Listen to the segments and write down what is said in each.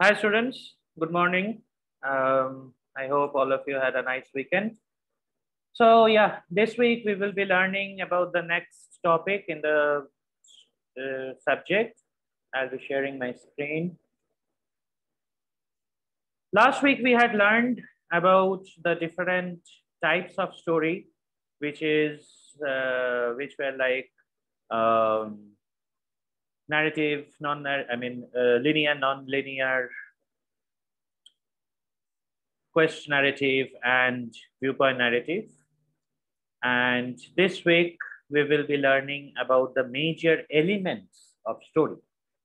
Hi, students. Good morning. I hope all of you had a nice weekend. So, yeah, this week we will be learning about the next topic in the subject. I'll be sharing my screen. Last week we had learned about the different types of story, which were like um, narrative, linear, non-linear, quest narrative, and viewpoint narrative. And this week, we will be learning about the major elements of story.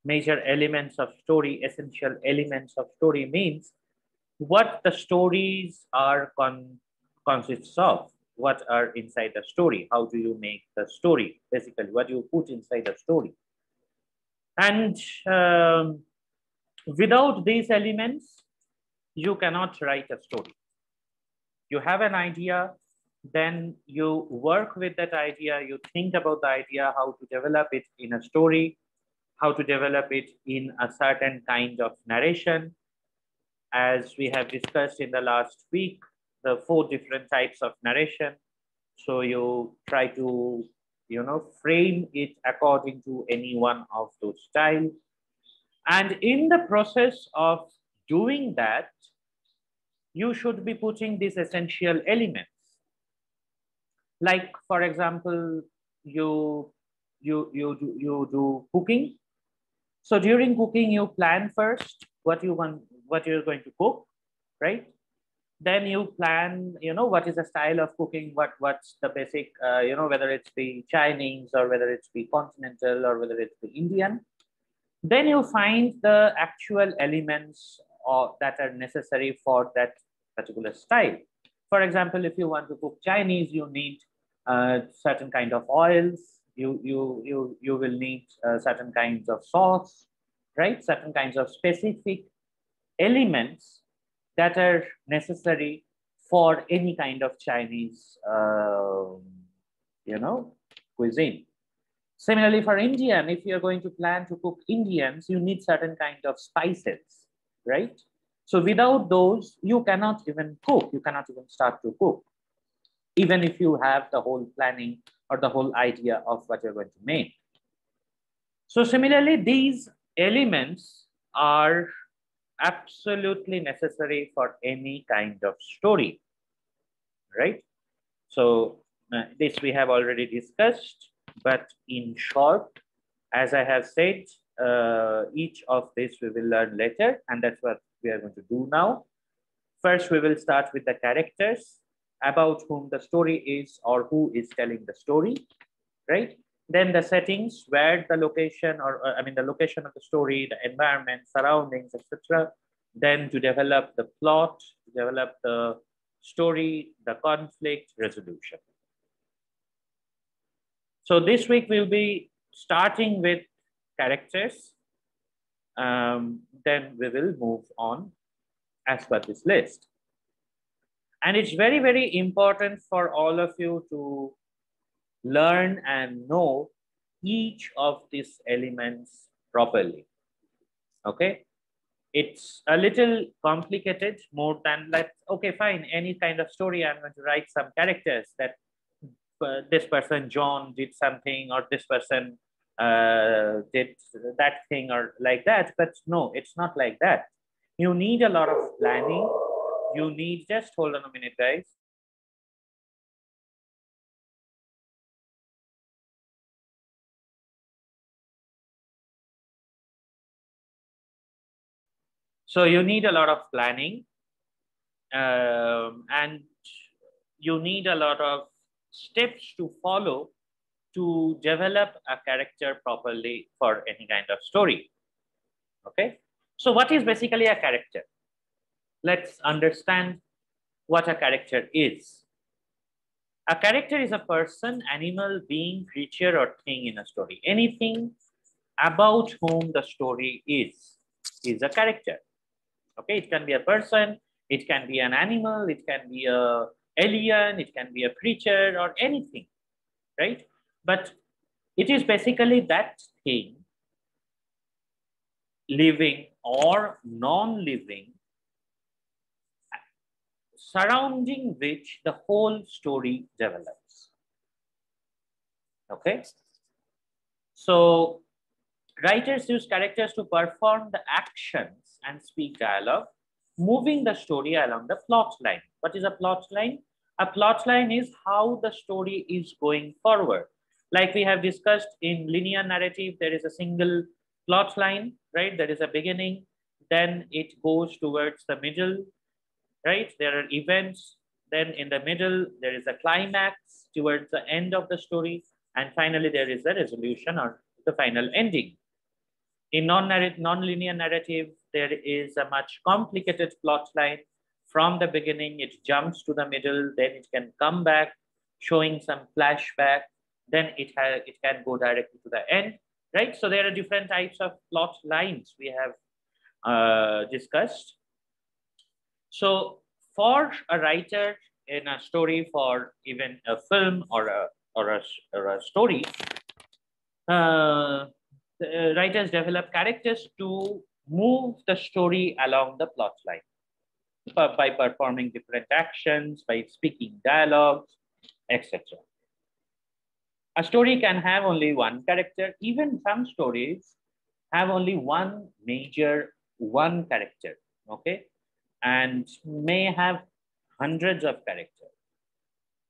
Major elements of story, essential elements of story means what the stories are consists of, what are inside the story, how do you make the story, basically what you put inside the story. And without these elements, you cannot write a story. You have an idea, then you work with that idea, you think about the idea, how to develop it in a story, how to develop it in a certain kind of narration. As we have discussed in the last week, the 4 different types of narration. So you try to, frame it according to any one of those styles. And in the process of doing that, you should be putting these essential elements. Like, for example, you do cooking. So during cooking, you plan first what you're going to cook, right? Then you plan, what is the style of cooking, what's the basic, whether it's the Chinese or whether it's the continental or whether it's the Indian. Then you find the actual elements that are necessary for that particular style. For example, if you want to cook Chinese, you need certain kind of oils. You will need certain kinds of sauce, right? Certain kinds of specific elements that are necessary for any kind of Chinese, cuisine. Similarly, for Indian, if you're going to plan to cook Indians, you need certain kind of spices, right? So without those, you cannot even cook. You cannot even start to cook, even if you have the whole planning or the whole idea of what you're going to make. So similarly, these elements are absolutely necessary for any kind of story, right? So this we have already discussed, but in short, as I have said, each of this we will learn later, and that's what we are going to do now. First, we will start with the characters about whom the story is or who is telling the story, right? Then the settings, where the location the location of the story, the environment, surroundings, etc. Then to develop the plot, develop the story, the conflict resolution. So this week we'll be starting with characters. Then we will move on as per this list. And it's very, very important for all of you to learn and know each of these elements properly. Okay. It's a little complicated, more than like, okay, fine, any kind of story, I'm going to write some characters that this person, John, did something, or this person did that thing, or like that. But no, it's not like that. You need a lot of planning. You need, just hold on a minute, guys. So you need a lot of planning, and you need a lot of steps to follow to develop a character properly for any kind of story. Okay. So what is basically a character? Let's understand what a character is. A character is a person, animal, being, creature, or thing in a story. Anything about whom the story is a character. Okay, it can be a person, it can be an animal, it can be a alien, it can be a creature, or anything, right? But it is basically that thing living or non-living, surrounding which the whole story develops. Okay. So writers use characters to perform the actions and speak dialogue, moving the story along the plot line. What is a plot line? A plot line is how the story is going forward. Like we have discussed in linear narrative, there is a single plot line, right? There is a beginning, then it goes towards the middle, right? There are events, then in the middle, there is a climax towards the end of the story, and finally there is a resolution or the final ending. In non-linear narrative, there is a much complicated plot line. From the beginning, it jumps to the middle, then it can come back, showing some flashback, then it can go directly to the end, right? So there are different types of plot lines we have discussed. So for a writer in a story, for even a film or a story, writers develop characters to move the story along the plot line by performing different actions, by speaking dialogues, etc. A story can have only one character. Even some stories have only one character, okay, and may have hundreds of characters,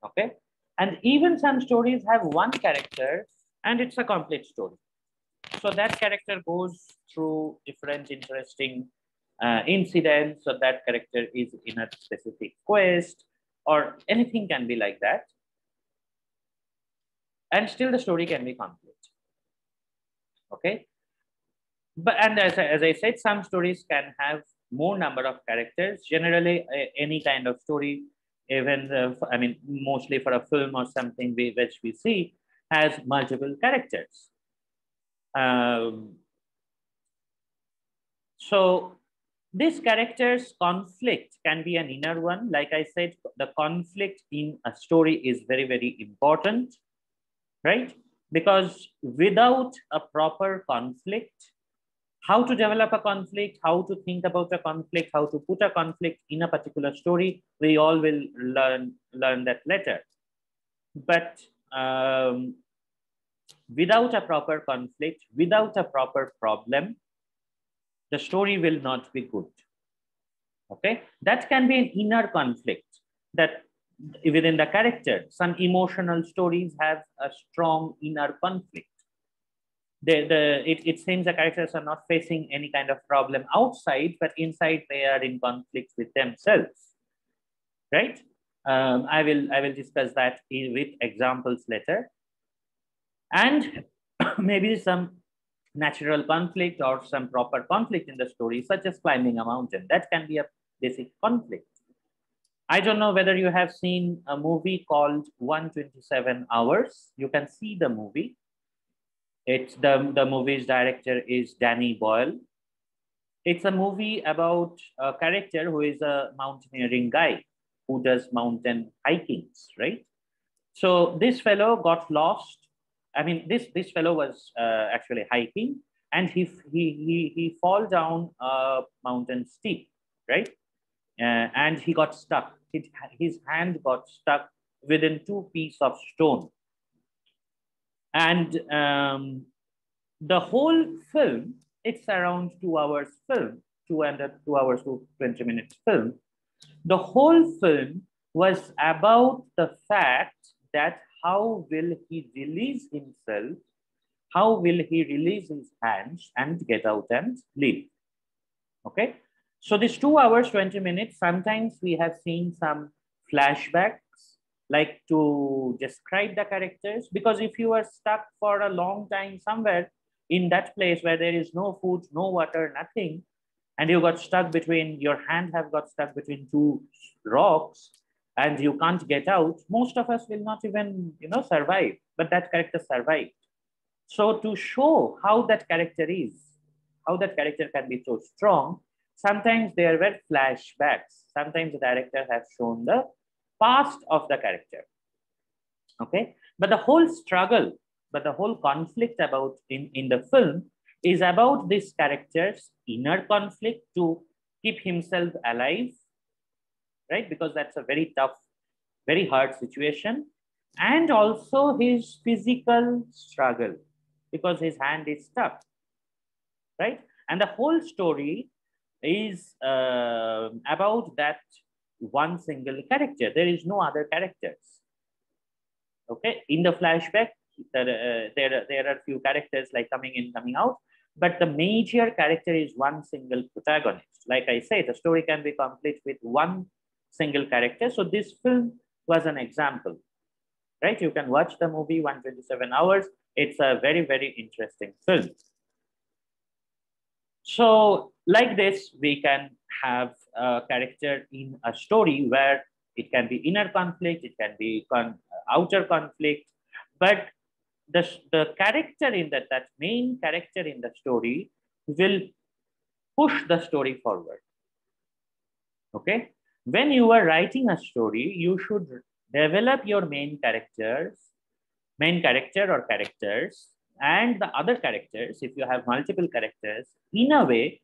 okay, and even some stories have one character and it's a complete story. So that character goes through different interesting incidents. So that character is in a specific quest or anything can be like that. And still the story can be complete. Okay. But and as I said, some stories can have more number of characters. Generally, any kind of story, even I mean, mostly for a film or something which we see, has multiple characters. So this character's conflict can be an inner one. Like I said, the conflict in a story is very, very important, right? Because without a proper conflict, how to develop a conflict, how to think about a conflict, how to put a conflict in a particular story, we all will learn that later. But without a proper conflict, without a proper problem, the story will not be good. Okay, that can be an inner conflict that within the character. Some emotional stories have a strong inner conflict. It seems the characters are not facing any kind of problem outside, but inside they are in conflict with themselves, right? I will discuss that with examples later, and maybe some natural conflict or some proper conflict in the story, such as climbing a mountain. That can be a basic conflict. I don't know whether you have seen a movie called 127 Hours. You can see the movie. It's the movie's director is Danny Boyle. It's a movie about a character who is a mountaineering guy who does mountain hikings, right? So this fellow got lost. I mean, this fellow was actually hiking, and he fall down a mountain steep, right? And he got stuck. His hand got stuck within two pieces of stone. And the whole film, it's around 2 hours film, 2 hours to 20 minutes film. The whole film was about the fact that how will he release himself, how will he release his hands and get out and leave. Okay. So this 2 hours, 20 minutes, sometimes we have seen some flashbacks like to describe the characters, because if you are stuck for a long time somewhere in that place where there is no food, no water, nothing, and you got stuck between, your hand have got stuck between two rocks and you can't get out, most of us will not even, survive, but that character survived. So to show how that character is, how that character can be so strong, sometimes there were flashbacks. Sometimes the director has shown the past of the character. Okay, but the whole struggle, but the whole conflict about in the film is about this character's inner conflict to keep himself alive, right? Because that's a very tough, very hard situation. And also his physical struggle because his hand is stuck, right? And the whole story is about that one single character. There is no other characters. Okay, in the flashback, there are few characters like coming in, coming out, but the major character is one single protagonist. Like I say, the story can be complete with one single character. So this film was an example, right? You can watch the movie 127 hours. It's a very, very interesting film. So like this, we can have a character in a story where it can be inner conflict, it can be outer conflict, but the character in that main character in the story will push the story forward. Okay. When you are writing a story, you should develop your main character or characters, and the other characters, if you have multiple characters, in a way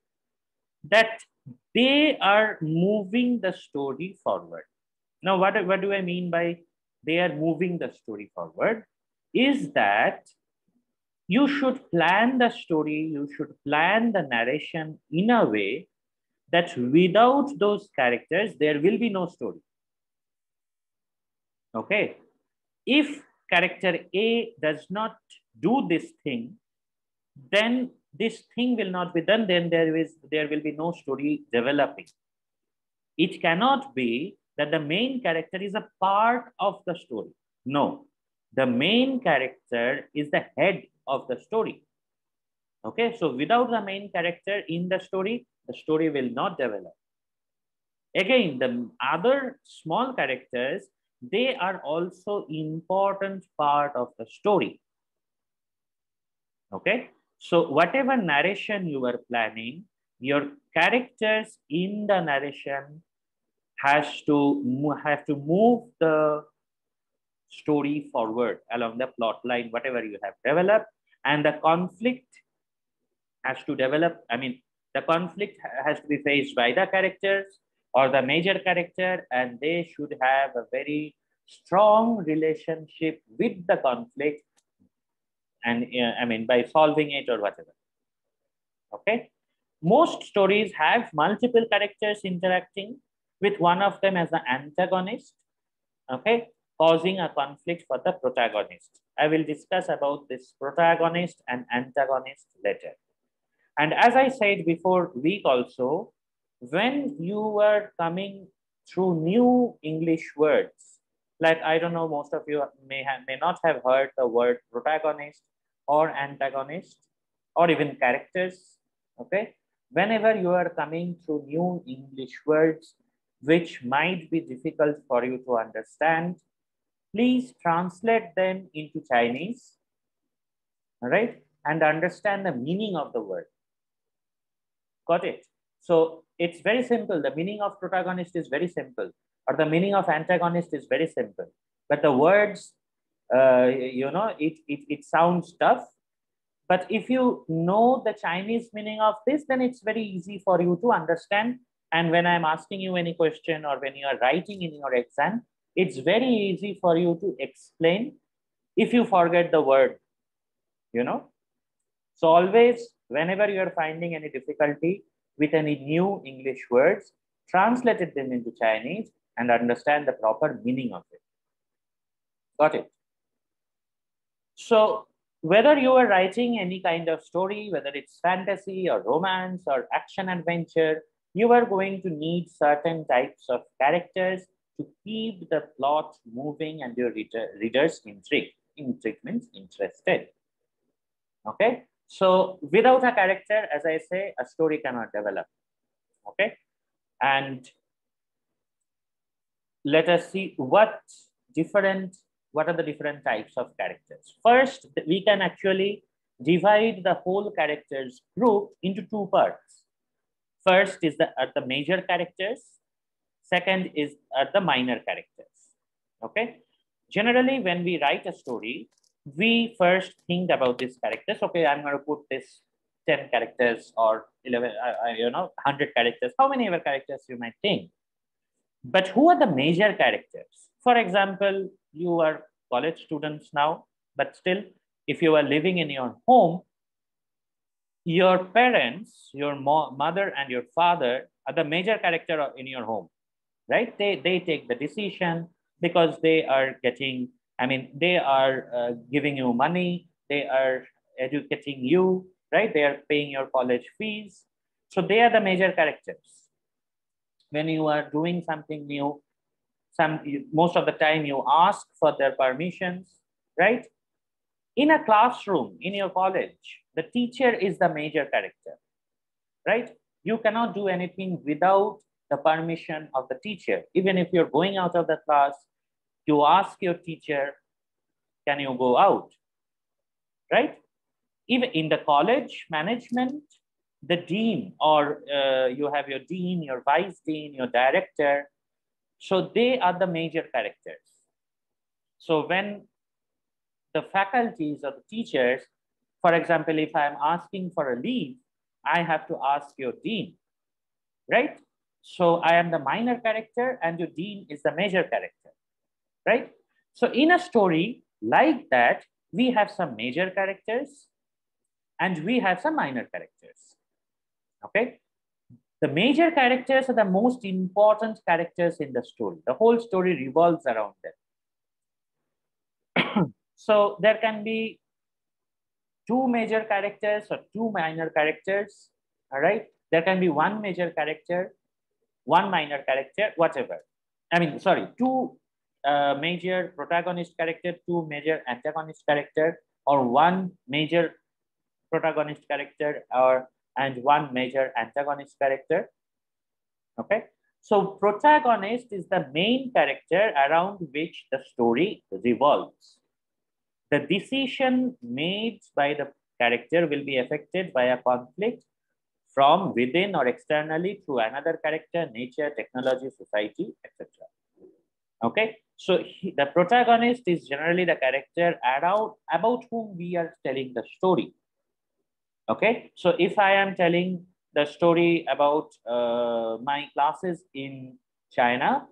that they are moving the story forward. Now, what do I mean by they are moving the story forward? Is that you should plan the story, you should plan the narration in a way that without those characters, there will be no story. Okay. If character A does not do this thing, then this thing will not be done, then there will be no story developing. It cannot be that the main character is a part of the story. No, the main character is the head of the story. Okay, so without the main character in the story will not develop. Again, the other small characters, they are also important part of the story. Okay, so whatever narration you are planning, your characters in the narration have to move the story forward along the plot line, whatever you have developed, and the conflict has to develop. I mean, the conflict has to be faced by the characters or the major character, and they should have a very strong relationship with the conflict, and I mean, by solving it or whatever. Okay, most stories have multiple characters interacting with one of them as the antagonist, okay, causing a conflict for the protagonist. I will discuss about this protagonist and antagonist later. And as I said before week also, when you are coming through new English words, like I don't know, most of you may not have heard the word protagonist or antagonist or even characters, okay? Whenever you are coming through new English words, which might be difficult for you to understand, please translate them into Chinese, all right? And understand the meaning of the word. Got it? So it's very simple. The meaning of protagonist is very simple, or the meaning of antagonist is very simple. But the words, it sounds tough. But if you know the Chinese meaning of this, then it's very easy for you to understand. And when I'm asking you any question or when you are writing in your exam, it's very easy for you to explain if you forget the word, you know. So always, whenever you are finding any difficulty with any new English words, translate them into Chinese and understand the proper meaning of it. Got it? So whether you are writing any kind of story, whether it's fantasy or romance or action adventure, you are going to need certain types of characters to keep the plot moving and your readers intrigued means interested. Okay. So without a character, as I say, a story cannot develop. Okay. And let us see what are the different types of characters. First, we can actually divide the whole characters group into two parts. First is the major characters. Second is the minor characters. Okay. Generally, when we write a story, we first think about these characters. Okay, I'm going to put this 10 characters or 11, 100 characters, how many ever characters you might think. But who are the major characters? For example, you are college students now, but still, if you are living in your home, your parents, your mother and your father are the major character in your home, right? They take the decision because they are getting, they are giving you money, they are educating you, right? They are paying your college fees. So they are the major characters. When you are doing something new, most of the time you ask for their permissions, right? In a classroom, in your college, the teacher is the major character, right? You cannot do anything without the permission of the teacher. Even if you're going out of the class, you ask your teacher, can you go out, right? Even in the college management, the dean, or you have your dean, your vice dean, your director. So they are the major characters. So when the faculties or the teachers, for example, if I'm asking for a leave, I have to ask your dean, right? So I am the minor character and your dean is the major character, right? So in a story like that, we have some major characters and we have some minor characters, okay? The major characters are the most important characters in the story. The whole story revolves around them. So there can be two major characters or two minor characters, all right? There can be one major character, one minor character, whatever. Two major protagonist character, two major antagonist character, or one major protagonist character and one major antagonist character, okay? So protagonist is the main character around which the story revolves. The decision made by the character will be affected by a conflict from within or externally through another character, nature, technology, society, etc. Okay, so the protagonist is generally the character about whom we are telling the story. Okay, so if I am telling the story about my classes in China,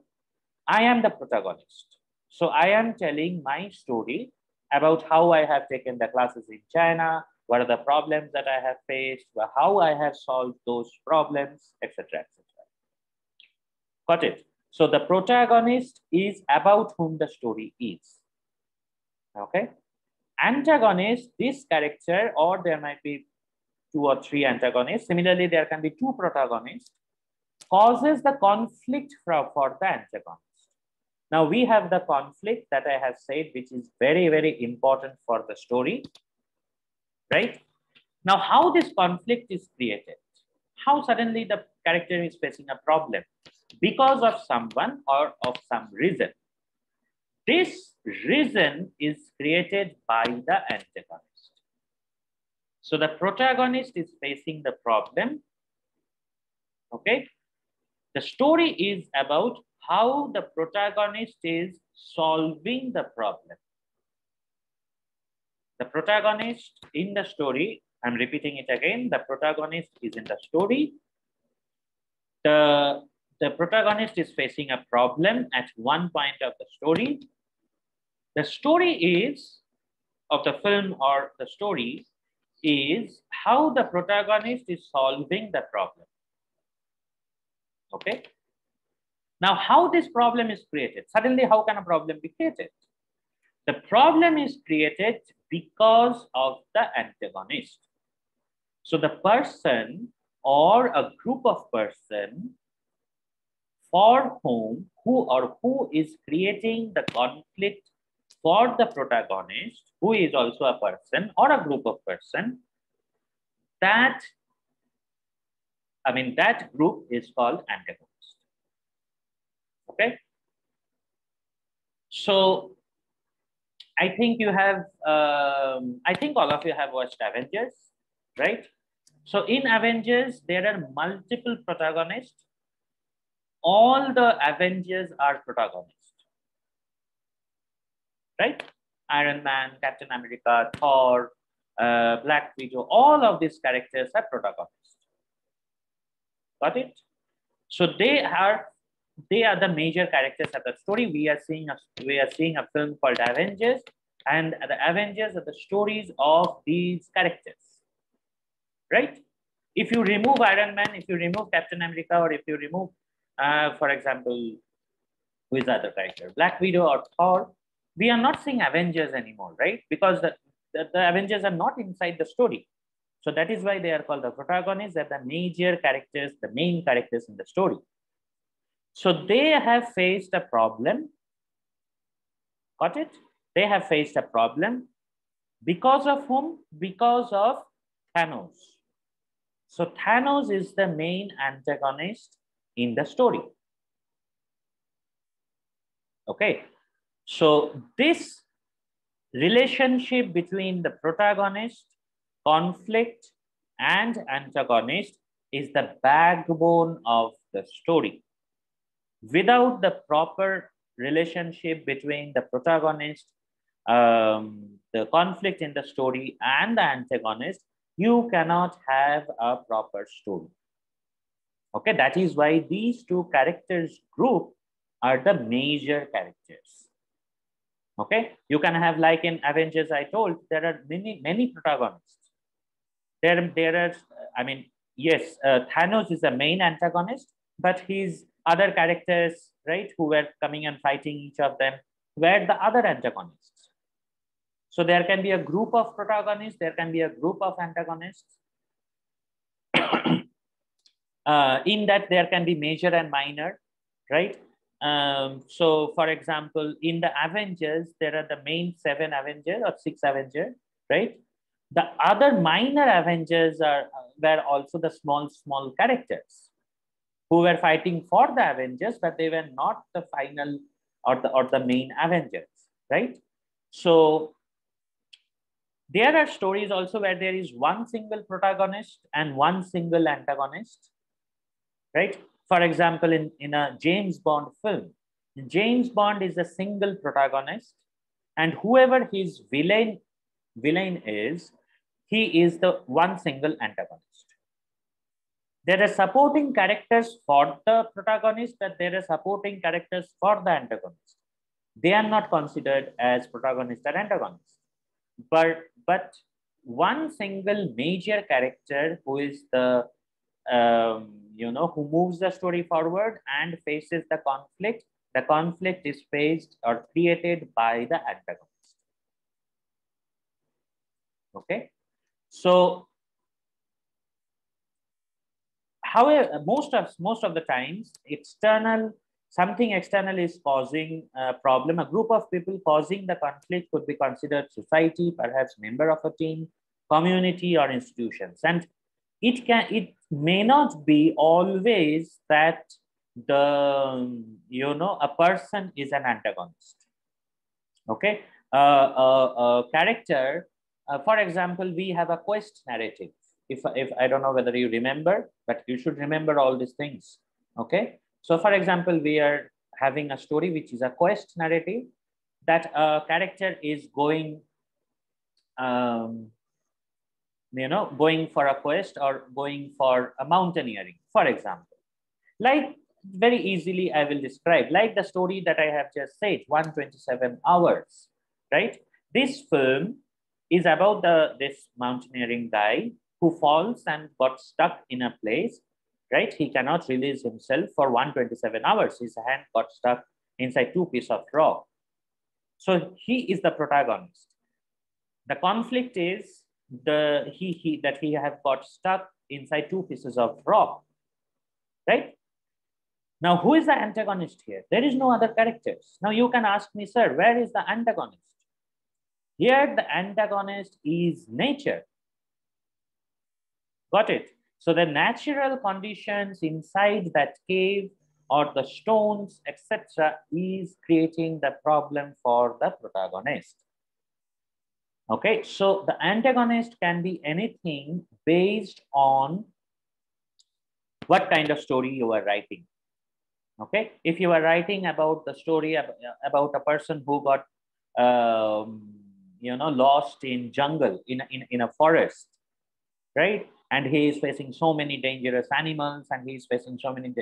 I am the protagonist. So I am telling my story about how I have taken the classes in China, what are the problems that I have faced, how I have solved those problems, etc., etc. Got it? So the protagonist is about whom the story is. Okay. Antagonist, this character, or there might be two or three antagonists. Similarly, there can be two protagonists, causes the conflict for the antagonist. Now we have the conflict that I have said, which is very, very important for the story, right? Now, how this conflict is created? How suddenly the character is facing a problem because of someone or of some reason. This reason is created by the antagonist. So the protagonist is facing the problem, okay? The story is about how the protagonist is solving the problem. The protagonist in the story, I'm repeating it again, the protagonist is in the story. The protagonist is facing a problem at one point of the story. The story is, of the film or the story, is how the protagonist is solving the problem. Okay. Now, how this problem is created? Suddenly, how can a problem be created? The problem is created because of the antagonist. So the person or a group of person for who is creating the conflict for the protagonist, who is also a person or a group of person, that group is called antagonist. Okay. So I think you have, I think all of you have watched Avengers, right? So in Avengers, there are multiple protagonists. All the Avengers are protagonists, right? Iron Man, Captain America, Thor, Black Widow, all of these characters are protagonists. Got it? So they are the major characters of the story. We are seeing a film called Avengers, and the Avengers are the stories of these characters, right? If you remove Iron Man, if you remove Captain America, or if you remove, for example, who is the other character, Black Widow or Thor, we are not seeing Avengers anymore, right? Because the Avengers are not inside the story. So that is why they are called the protagonists, are the major characters, the main characters in the story. So they have faced a problem. Got it? They have faced a problem. Because of whom? Because of Thanos. So Thanos is the main antagonist in the story. Okay. So this relationship between the protagonist, conflict, and antagonist is the backbone of the story. Without the proper relationship between the protagonist, the conflict in the story, and the antagonist, you cannot have a proper story. Okay, that is why these two characters group are the major characters. Okay, you can have, like in Avengers, I told, there are many protagonists. There are, I mean, yes, Thanos is the main antagonist, but his other characters, right, who were coming and fighting each of them, were the other antagonists. So there can be a group of protagonists, there can be a group of antagonists. In that, there can be major and minor, right? So, for example, in the Avengers, there are the main 7 Avengers or 6 Avengers, right? The other minor Avengers were also the small characters who were fighting for the Avengers, but they were not the final or the main Avengers, right? So there are stories also where there is one single protagonist and one single antagonist, right? For example, in a James Bond film, James Bond is a single protagonist, and whoever his villain is, he is the one single antagonist. There are supporting characters for the protagonist, but there are supporting characters for the antagonist. They are not considered as protagonist or antagonist. But one single major character who is the who moves the story forward and faces the conflict is faced or created by the antagonist. Okay, so however, most of the times, something external is causing a problem. A group of people causing the conflict could be considered society, perhaps member of a team, community, or institutions. And it may not be always that a person is an antagonist. Okay, a character, for example, we have a quest narrative. If I don't know whether you remember, but you should remember all these things. Okay, so for example, we are having a story which is a quest narrative, that a character is going going for a quest or going for a mountaineering, for example. Like, very easily I will describe, like the story that I have just said, 127 hours, right? This film is about this mountaineering guy who falls and got stuck in a place, right? He cannot release himself for 127 hours. His hand got stuck inside 2 pieces of rock. So he is the protagonist. The conflict is that he have got stuck inside 2 pieces of rock, right? Now, who is the antagonist here? There is no other characters. Now, you can ask me, sir, where is the antagonist? Here, the antagonist is nature. Got it? So, the natural conditions inside that cave or the stones, etc., is creating the problem for the protagonist. Okay, so the antagonist can be anything based on what kind of story you are writing. Okay, if you are writing about the story about a person who got lost in jungle, in a forest, right? And he is facing so many dangerous animals, and he is facing so many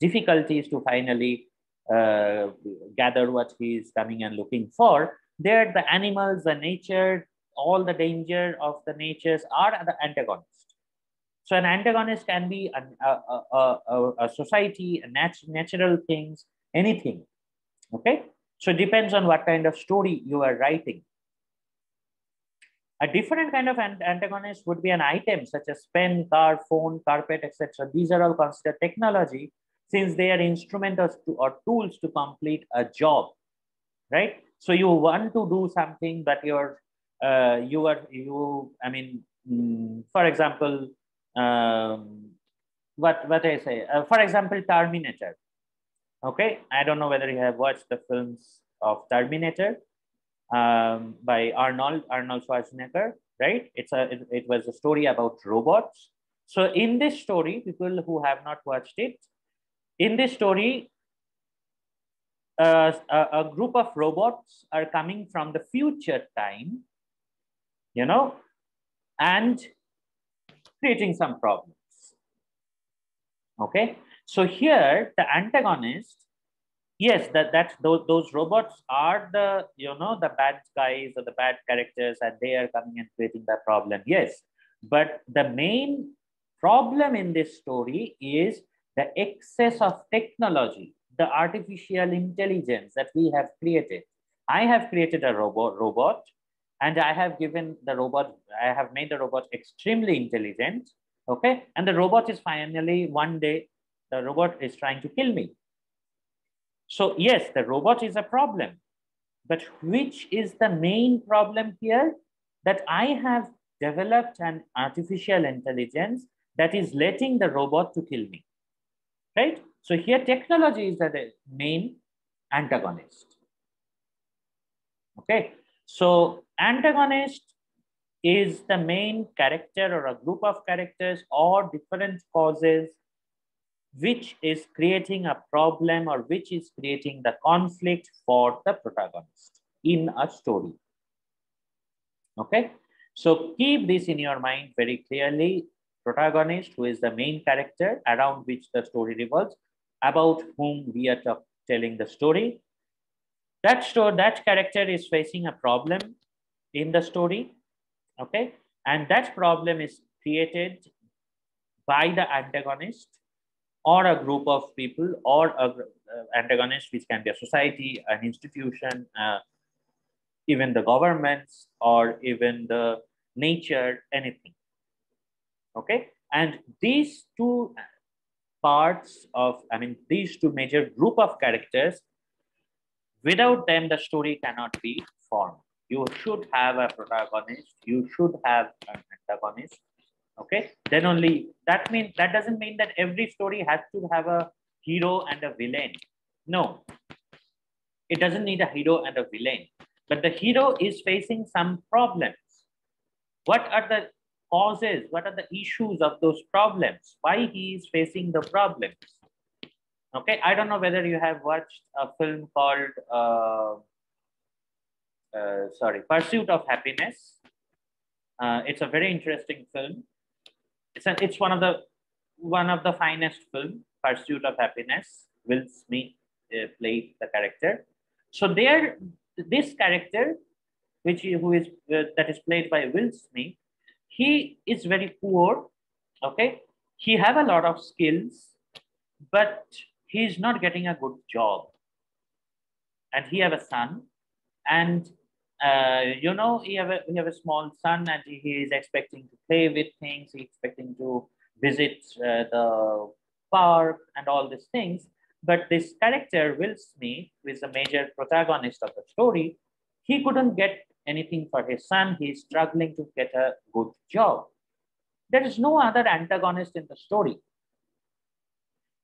difficulties to finally gather what he is coming and looking for. There, the animals, the nature, all the danger of the natures are the antagonist. So an antagonist can be a society, natural things, anything. Okay. So it depends on what kind of story you are writing. A different kind of antagonist would be an item such as pen, car, phone, carpet, etc. These are all considered technology since they are instruments or tools to complete a job, right? So you want to do something, but for example, what I say, for example, Terminator. Okay, I don't know whether you have watched the films of Terminator by Arnold Schwarzenegger, right? It was a story about robots. So in this story, people who have not watched it, in this story, a group of robots are coming from the future time, and creating some problems. Okay, so here the antagonist, yes, those robots are the bad guys or the bad characters, and they are coming and creating the problem. Yes, but the main problem in this story is the excess of technology, the artificial intelligence that we have created. I have created a robot, and I have made the robot extremely intelligent. Okay, and the robot is finally one day the robot is trying to kill me. So yes, the robot is a problem, but which is the main problem here? That I have developed an artificial intelligence that is letting the robot to kill me, right? So here technology is the main antagonist. Okay, so antagonist is the main character or a group of characters or different causes which is creating a problem or which is creating the conflict for the protagonist in a story. Okay, so keep this in your mind very clearly. Protagonist, who is the main character around which the story revolves, about whom we are telling the story. That character is facing a problem in the story. Okay, and that problem is created by the antagonist or a group of people, or a antagonist, which can be a society, an institution, even the governments, or even the nature, anything. Okay, and these two these two major group of characters, without them the story cannot be formed. You should have a protagonist, you should have an antagonist. Okay, then only that doesn't mean that every story has to have a hero and a villain. No, it doesn't need a hero and a villain, but the hero is facing some problems. What are the causes? What are the issues of those problems? Why he is facing the problems? Okay, I don't know whether you have watched a film called Pursuit of Happiness. It's a very interesting film. It's one of the finest film, Pursuit of Happiness. Will Smith played the character. So there, this character, that is played by Will Smith, he is very poor. Okay, he have a lot of skills, but he is not getting a good job, and he have a son, and he have a small son, and he is expecting to play with things. He's expecting to visit the park and all these things. But this character, Will Smith, who is the major protagonist of the story, he couldn't get anything for his son. He's struggling to get a good job. There is no other antagonist in the story.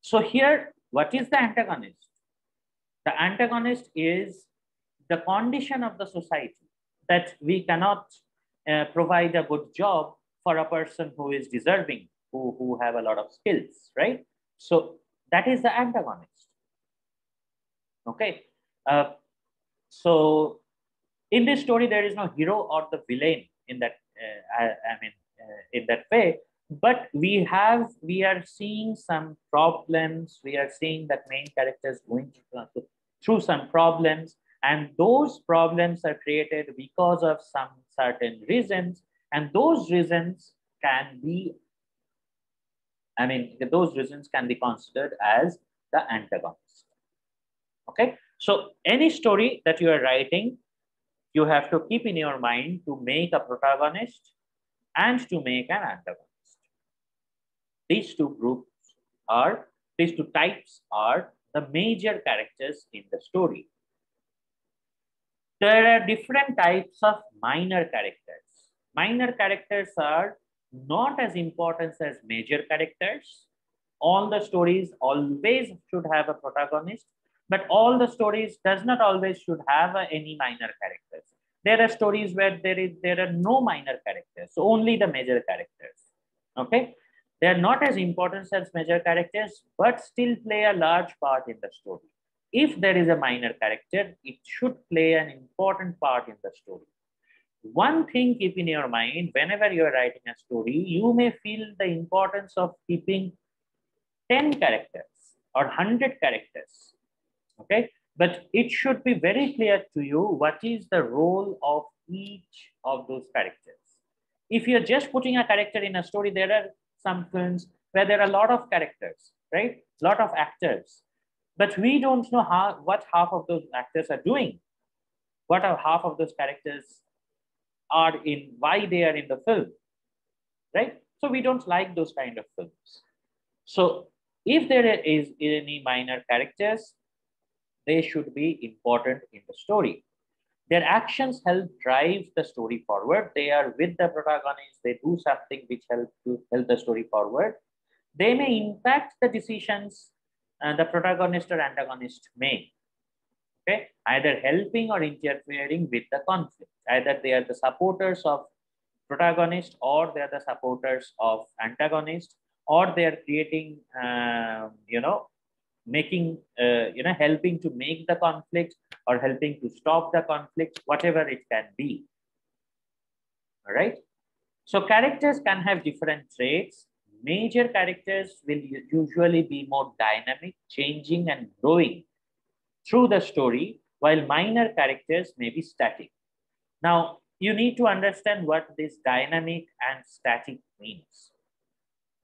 So here, what is the antagonist? The antagonist is the condition of the society, that we cannot provide a good job for a person who is deserving, who have a lot of skills, right? So that is the antagonist. Okay, so In this story, there is no hero or the villain in that, in that way. But we are seeing some problems. We are seeing that main characters going through some problems, and those problems are created because of some certain reasons, and those reasons can be, those reasons can be considered as the antagonist. Okay, so any story that you are writing, you have to keep in your mind to make a protagonist and to make an antagonist. These two groups are, these two types are the major characters in the story. There are different types of minor characters. Minor characters are not as important as major characters. All the stories always should have a protagonist, but all the stories does not always should have any minor characters. There are stories where there are no minor characters, so only the major characters. Okay, they are not as important as major characters, but still play a large part in the story. If there is a minor character, it should play an important part in the story. One thing keep in your mind, whenever you are writing a story, you may feel the importance of keeping 10 characters or 100 characters. Okay, but it should be very clear to you what is the role of each of those characters. If you're just putting a character in a story, there are some films where there are a lot of characters, right? A lot of actors, but we don't know what half of those actors are doing, what are half of those characters are in, why they are in the film, right? So we don't like those kind of films. So if there is any minor characters, they should be important in the story. Their actions help drive the story forward. They are with the protagonist. They do something which help the story forward. They may impact the decisions the protagonist or antagonist make. Okay, either helping or interfering with the conflict. Either they are the supporters of protagonist, or they are the supporters of antagonist, or they are creating, making, helping to make the conflict or helping to stop the conflict, whatever it can be. All right. So characters can have different traits. Major characters will usually be more dynamic, changing and growing through the story, while minor characters may be static. Now, you need to understand what this dynamic and static means.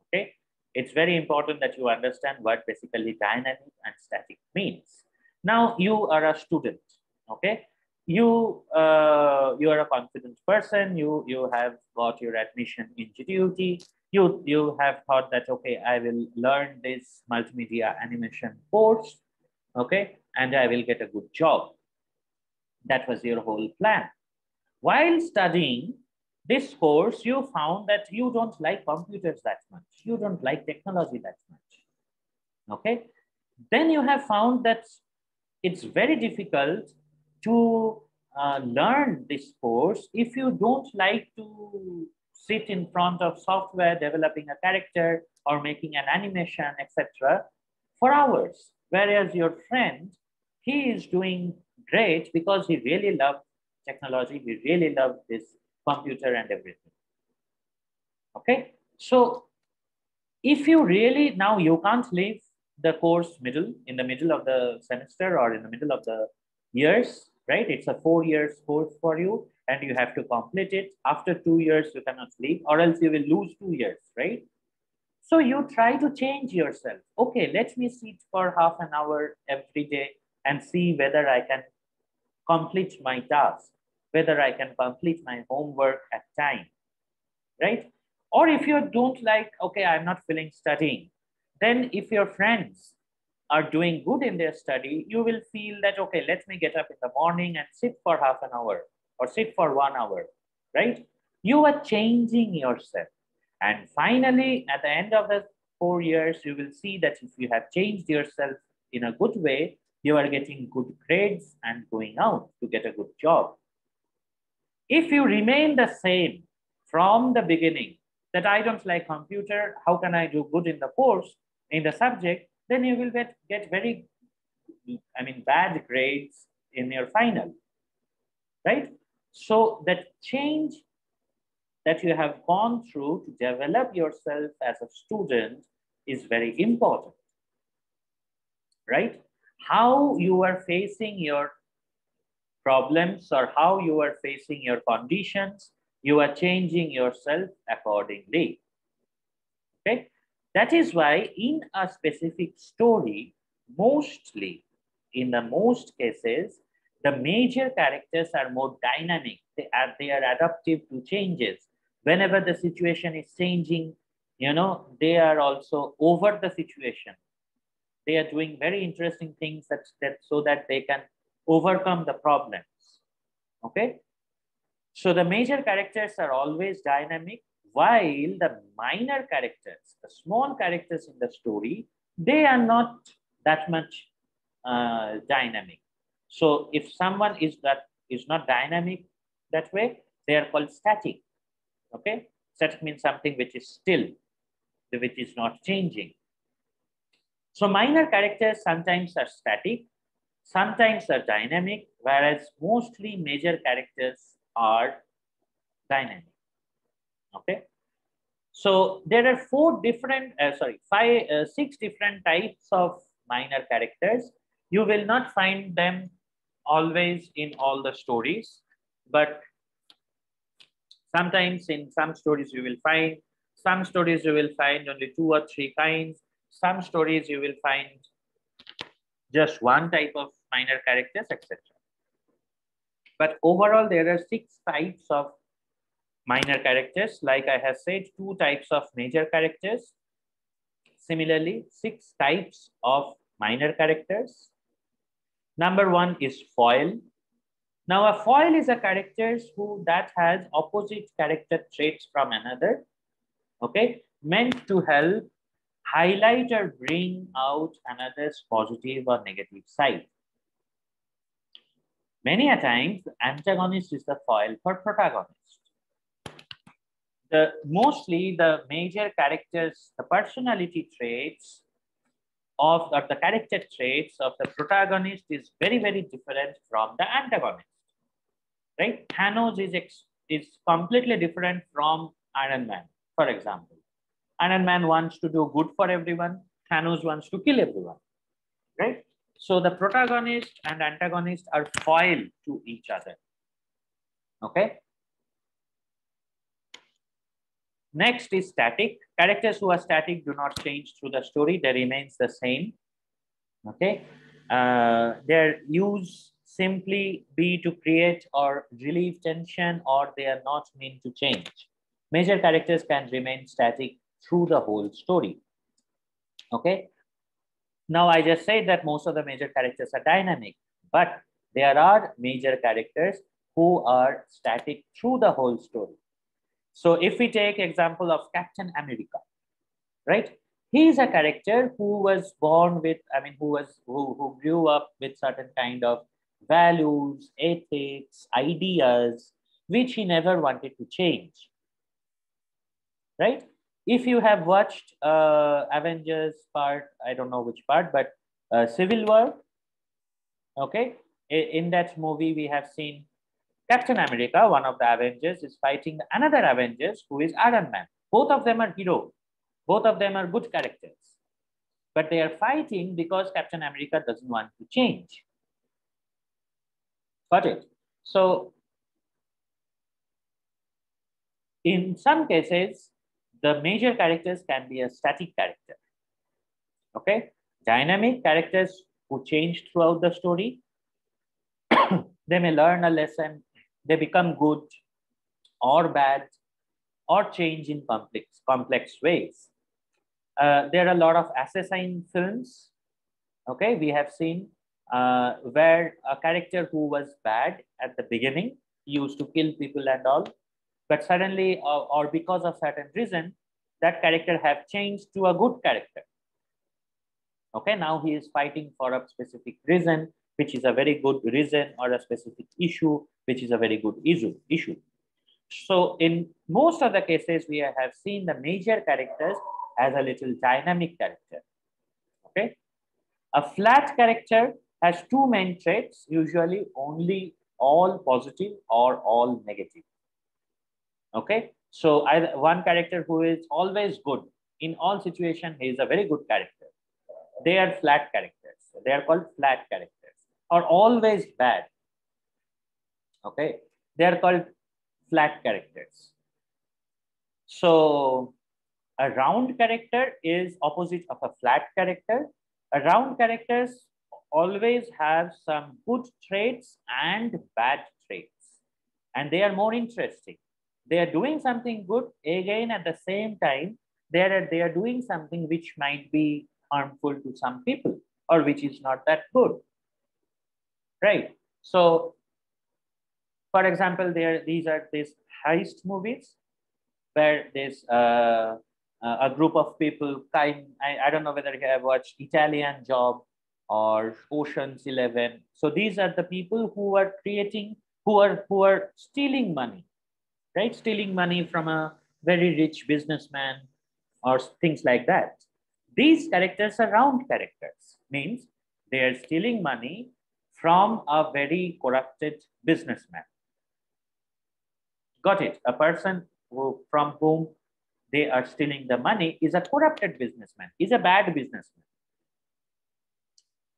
Okay, it's very important that you understand what basically dynamic and static means. Now, you are a student. Okay, you are a confident person. You have got your admission in GTUT. You have thought that, okay, I will learn this multimedia animation course. Okay, and I will get a good job. That was your whole plan. While studying this course, you found that you don't like computers that much. You don't like technology that much. Okay. Then you have found that it's very difficult to learn this course if you don't like to sit in front of software, developing a character or making an animation, etc., for hours. Whereas your friend, he is doing great because he really loved technology. We really love this computer and everything. Okay. So if you really, now you can't leave the course in the middle of the semester or in the middle of the years, right? It's a 4 years course for you and you have to complete it. After 2 years, you cannot leave or else you will lose 2 years, right? So you try to change yourself. Okay, let me sit for half an hour every day and see whether I can complete my task, whether I can complete my homework at time, right? Or if you don't like, okay, I'm not feeling studying, then if your friends are doing good in their study, you will feel that, okay, let me get up in the morning and sit for half an hour or sit for 1 hour, right? You are changing yourself. And finally, at the end of the 4 years, you will see that if you have changed yourself in a good way, you are getting good grades and going out to get a good job. If you remain the same from the beginning, that I don't like computer, how can I do good in the course, in the subject, then you will get very, bad grades in your final, right? So that change that you have gone through to develop yourself as a student is very important, right? How you are facing your problems or how you are facing your conditions, you are changing yourself accordingly. Okay, that is why in a specific story, mostly in the most cases, the major characters are more dynamic. They are adaptive to changes. Whenever the situation is changing, they are also over the situation. They are doing very interesting things that so that they can overcome the problems. Okay, so the major characters are always dynamic, while the minor characters, the small characters in the story, they are not that much dynamic. So if someone is not dynamic that way, they are called static. Okay, static means something which is still, which is not changing. So minor characters sometimes are static, sometimes are dynamic, whereas mostly major characters are dynamic. Okay. So there are six different types of minor characters. You will not find them always in all the stories, but sometimes in some stories you will find, some stories you will find only two or three kinds, some stories you will find just one type of minor characters, etc. But overall, there are six types of minor characters. Like I have said, two types of major characters. Similarly, six types of minor characters. Number one is foil. Now, a foil is a character that has opposite character traits from another. Okay, meant to help highlight or bring out another's positive or negative side. Many a times, the antagonist is the foil for protagonist. Mostly the major characters, the personality traits or the character traits of the protagonist is very, very different from the antagonist, right? Thanos is completely different from Iron Man, for example. Iron Man wants to do good for everyone. Thanos wants to kill everyone, right? So the protagonist and antagonist are foil to each other. Okay. Next is static. Characters who are static do not change through the story. They remains the same. Okay. Their use simply be to create or relieve tension, or they are not meant to change. Major characters can remain static through the whole story. Okay. Now, I just said that most of the major characters are dynamic, but there are major characters who are static through the whole story. So if we take example of Captain America, right? He is a character who was born with, who grew up with certain kind of values, ethics, ideas, which he never wanted to change, right? If you have watched Avengers part, I don't know which part, but Civil War, okay? In that movie, we have seen Captain America, one of the Avengers, is fighting another Avengers who is Iron Man. Both of them are heroes. Both of them are good characters. But they are fighting because Captain America doesn't want to change. Got it? So, in some cases, the major characters can be a static character. Okay? Dynamic characters who change throughout the story. They may learn a lesson, they become good or bad or change in complex ways. There are a lot of assassin films. Okay, we have seen where a character who was bad at the beginning used to kill people and all, but suddenly or because of certain reason, that character have changed to a good character. Okay, now he is fighting for a specific reason, which is a very good reason, or a specific issue, which is a very good issue. So in most of the cases, we have seen the major characters as a little dynamic character. Okay. A flat character has two main traits, usually only all positive or all negative. Okay, so either one character who is always good in all situations, he is a very good character. They are flat characters. They are called flat characters, or always bad. Okay, they are called flat characters. So a round character is opposite of a flat character. A round characters always have some good traits and bad traits, and they are more interesting. They are doing something good, again at the same time they are doing something which might be harmful to some people, or which is not that good, right? So for example, these are these heist movies where there's a group of people I don't know whether you have watched Italian Job or Ocean's 11. So these are the people who are creating, who are stealing money, right? Stealing money from a very rich businessman or things like that. These characters are round characters, means they are stealing money from a very corrupted businessman. Got it? A person from whom they are stealing the money is a corrupted businessman, is a bad businessman.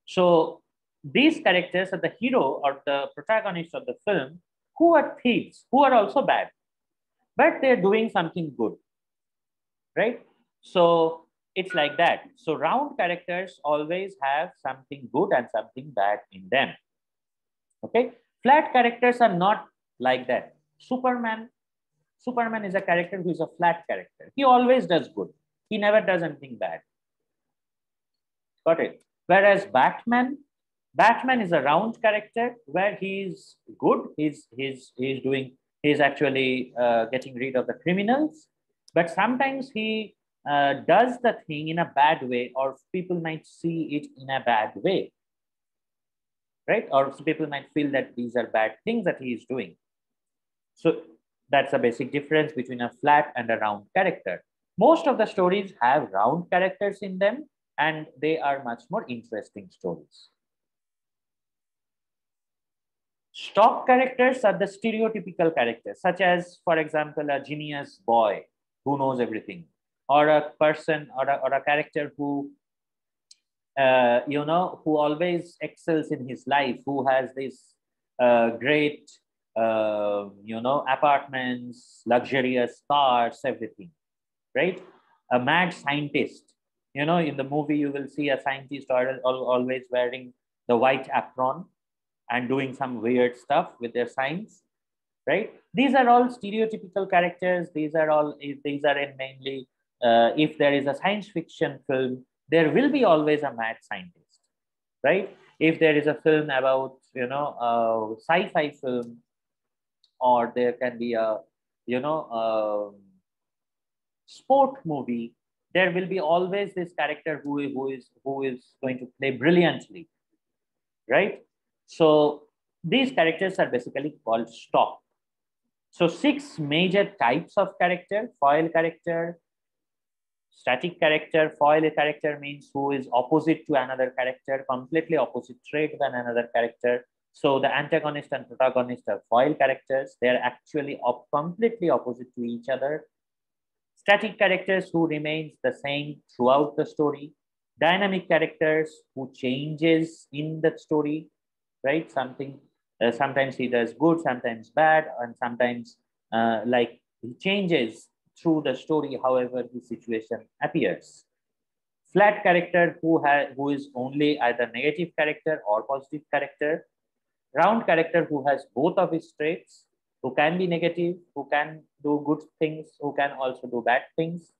So these characters are the hero or the protagonist of the film who are thieves, who are also bad, but they're doing something good, right? So it's like that. So round characters always have something good and something bad in them. Okay, flat characters are not like that. Superman is a character who is a flat character. He always does good. He never does anything bad. Got it? Whereas Batman is a round character where he's good. He's actually getting rid of the criminals, but sometimes he does the thing in a bad way, or people might see it in a bad way, right? Or people might feel that these are bad things that he is doing. So that's a basic difference between a flat and a round character. Most of the stories have round characters in them, and they are much more interesting stories. Stock characters are the stereotypical characters, such as, for example, a genius boy who knows everything, or a person or a character who, who always excels in his life, who has this great, apartments, luxurious cars, everything, right? A mad scientist. In the movie, you will see a scientist always wearing the white apron and doing some weird stuff with their science, right? These are all stereotypical characters. These are in mainly, if there is a science fiction film, there will be always a mad scientist, right? If there is a film about, a sci-fi film, or there can be a, sport movie, there will be always this character who is going to play brilliantly, right? So these characters are basically called stock. So 6 major types of character: foil character, static character. Foil character means who is opposite to another character, completely opposite trait than another character. So the antagonist and protagonist are foil characters. They are actually completely opposite to each other. Static characters who remains the same throughout the story. Dynamic characters who changes in the story, right? Sometimes he does good, sometimes bad, and sometimes like he changes through the story, however his situation appears. Flat character who is only either negative character or positive character. Round character who has both of his traits, who can be negative, who can do good things, who can also do bad things.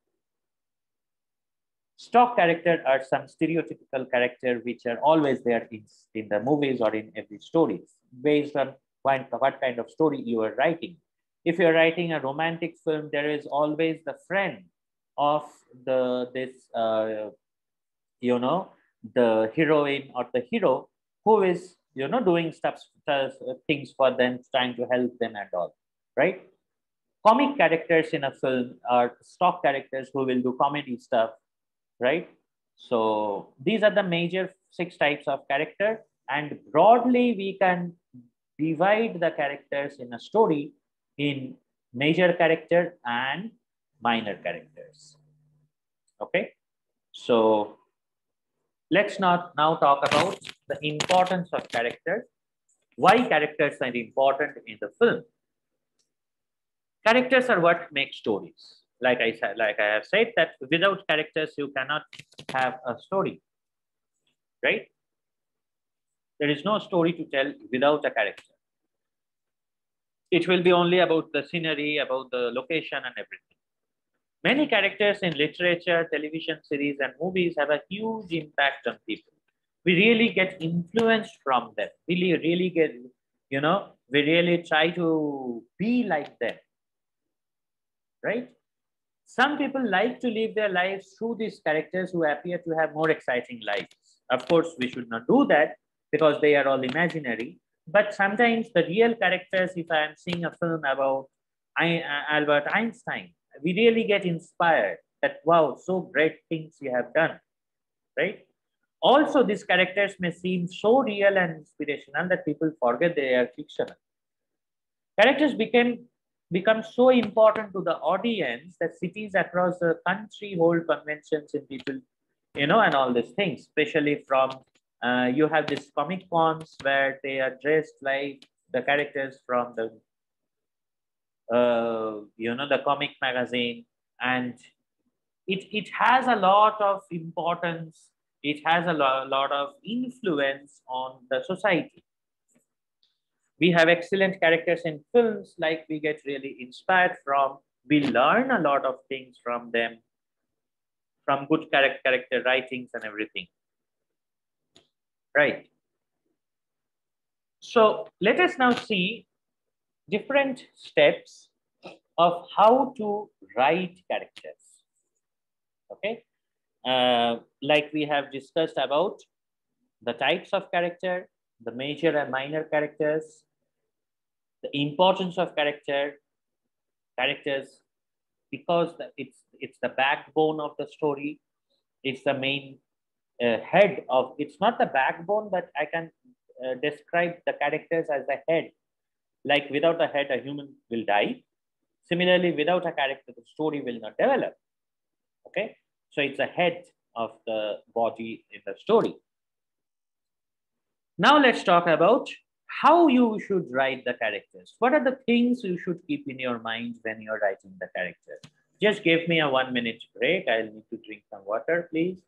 Stock character are some stereotypical character which are always there in the movies or in every stories, based on what kind of story you are writing. If you're writing a romantic film, there is always the friend of the heroine or the hero who is doing things for them, trying to help them and all, right? Comic characters in a film are stock characters who will do comedy stuff, right? So these are the major 6 types of character, and broadly we can divide the characters in a story in major character and minor characters. Okay, so let's now talk about the importance of characters. Why characters are important in the film? Characters are what make stories. Like I have said that without characters, you cannot have a story, right? There is no story to tell without a character. It will be only about the scenery, about the location and everything. Many characters in literature, television series, and movies have a huge impact on people. We really get influenced from them. We really get, we really try to be like them, right? Some people like to live their lives through these characters who appear to have more exciting lives. Of course, we should not do that because they are all imaginary. But sometimes the real characters, if I am seeing a film about Albert Einstein, we really get inspired that, wow, so great things you have done, right? Also, these characters may seem so real and inspirational that people forget they are fictional. Characters become so important to the audience that cities across the country hold conventions in people, and all these things, especially from, you have these comic cons where they are dressed like the characters from the, the comic magazine, and it has a lot of importance. It has a lot of influence on the society. We have excellent characters in films, like we get really inspired from. We learn a lot of things from them, from good character writings and everything. Right. So let us now see different steps of how to write characters. Okay. Like we have discussed about the types of character, the major and minor characters, the importance of characters, because it's the backbone of the story. It's the main head of. It's not the backbone, but I can describe the characters as the head. Like without a head, a human will die. Similarly, without a character, the story will not develop. Okay, so it's the head of the body in the story. Now let's talk about how you should write the characters. What are the things you should keep in your mind when you're writing the character? Just give me a 1 minute break. I'll need to drink some water, please.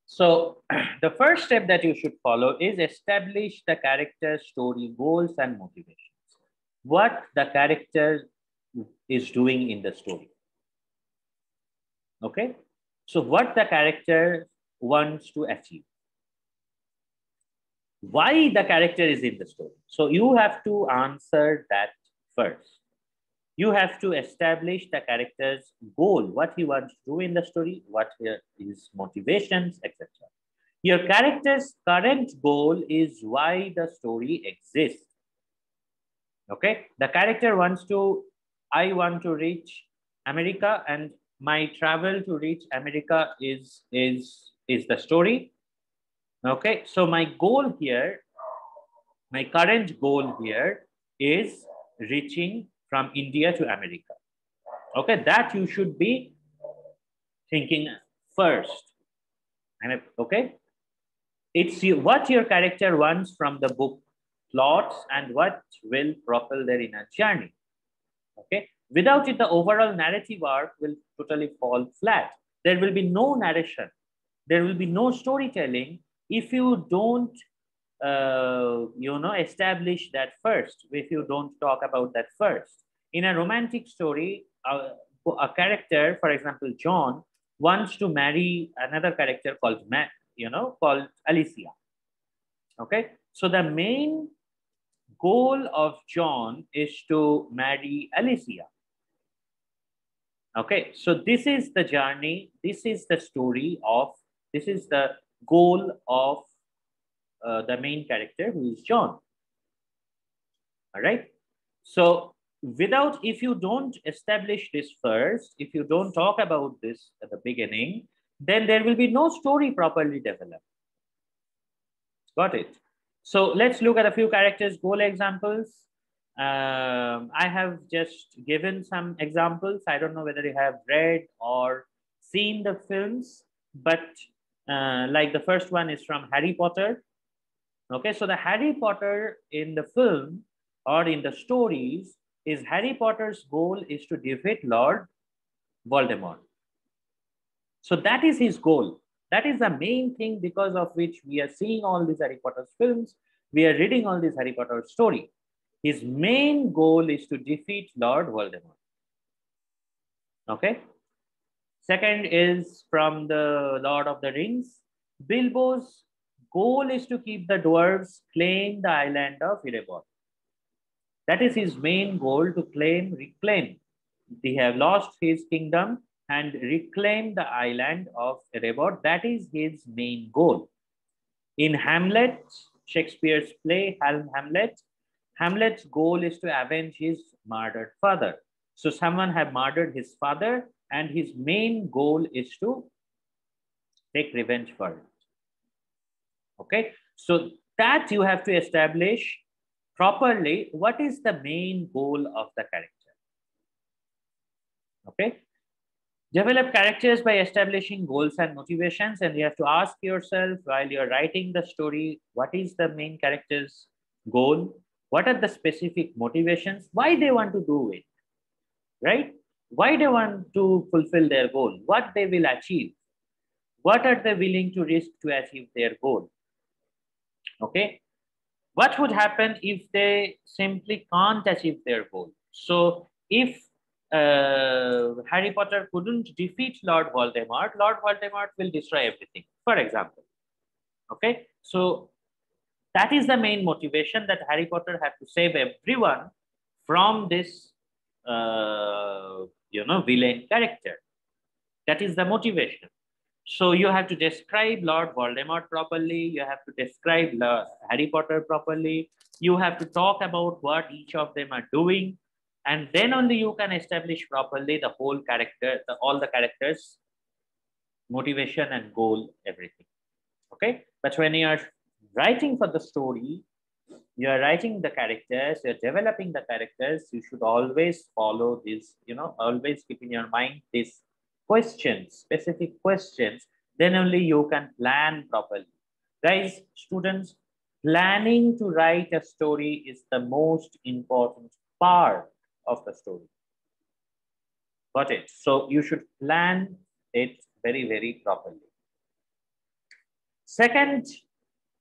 So the first step that you should follow is establish the character story goals and motivations. What the character is doing in the story. Okay. So what the character wants to achieve. Why the character is in the story. So you have to answer that first. You have to establish the character's goal, what he wants to do in the story, what his motivations, etc. Your character's current goal is why the story exists. Okay, the character wants to, I want to reach America, and my travel to reach America is the story. Okay, so my goal here, my current goal here is reaching from India to America. Okay, that you should be thinking first. And okay, it's what your character wants from the book plots and what will propel their inner journey. Okay, without it, the overall narrative arc will totally fall flat. There will be no narration, there will be no storytelling if you don't establish that first, if you don't talk about that first. In a romantic story, a character, for example, John, wants to marry another character called Matt, called Alicia. Okay, so the main goal of John is to marry Alicia. Okay, so this is the journey, this is the story of, this is the goal of the main character, who is John. All right. So if you don't establish this first, if you don't talk about this at the beginning, then there will be no story properly developed. Got it? So let's look at a few characters goal examples. I have just given some examples. I don't know whether you have read or seen the films, but like the first one is from Harry Potter. Okay, so the Harry Potter in the film or in the stories is Harry Potter's goal is to defeat Lord Voldemort. So that is his goal. That is the main thing because of which we are seeing all these Harry Potter films. We are reading all these Harry Potter story. His main goal is to defeat Lord Voldemort. Okay. Second is from the Lord of the Rings. Bilbo's goal is to keep the dwarves claim the island of Erebor. That is his main goal, to reclaim. They have lost his kingdom and reclaim the island of Erebor. That is his main goal. In Hamlet, Shakespeare's play, Hamlet, Hamlet's goal is to avenge his murdered father. So someone have murdered his father and his main goal is to take revenge for it. Okay, so that you have to establish properly what is the main goal of the character. Okay, develop characters by establishing goals and motivations, and you have to ask yourself while you're writing the story, what is the main character's goal? What are the specific motivations? Why they want to do it, right? Why they want to fulfill their goal? What they will achieve? What are they willing to risk to achieve their goal? Okay, what would happen if they simply can't achieve their goal? So if Harry Potter couldn't defeat Lord Voldemort, Lord Voldemort will destroy everything, for example. Okay, so that is the main motivation, that Harry Potter had to save everyone from this, villain character. That is the motivation. So you have to describe Lord Voldemort properly. You have to describe Harry Potter properly. You have to talk about what each of them are doing. And then only you can establish properly the whole character, all the characters, motivation and goal, everything. Okay. But when you are writing for the story, you are writing the characters, you're developing the characters, you should always follow this, always keep in your mind these questions, specific questions, then only you can plan properly. Guys, students, planning to write a story is the most important part of the story. Got it? So you should plan it very, very properly. Second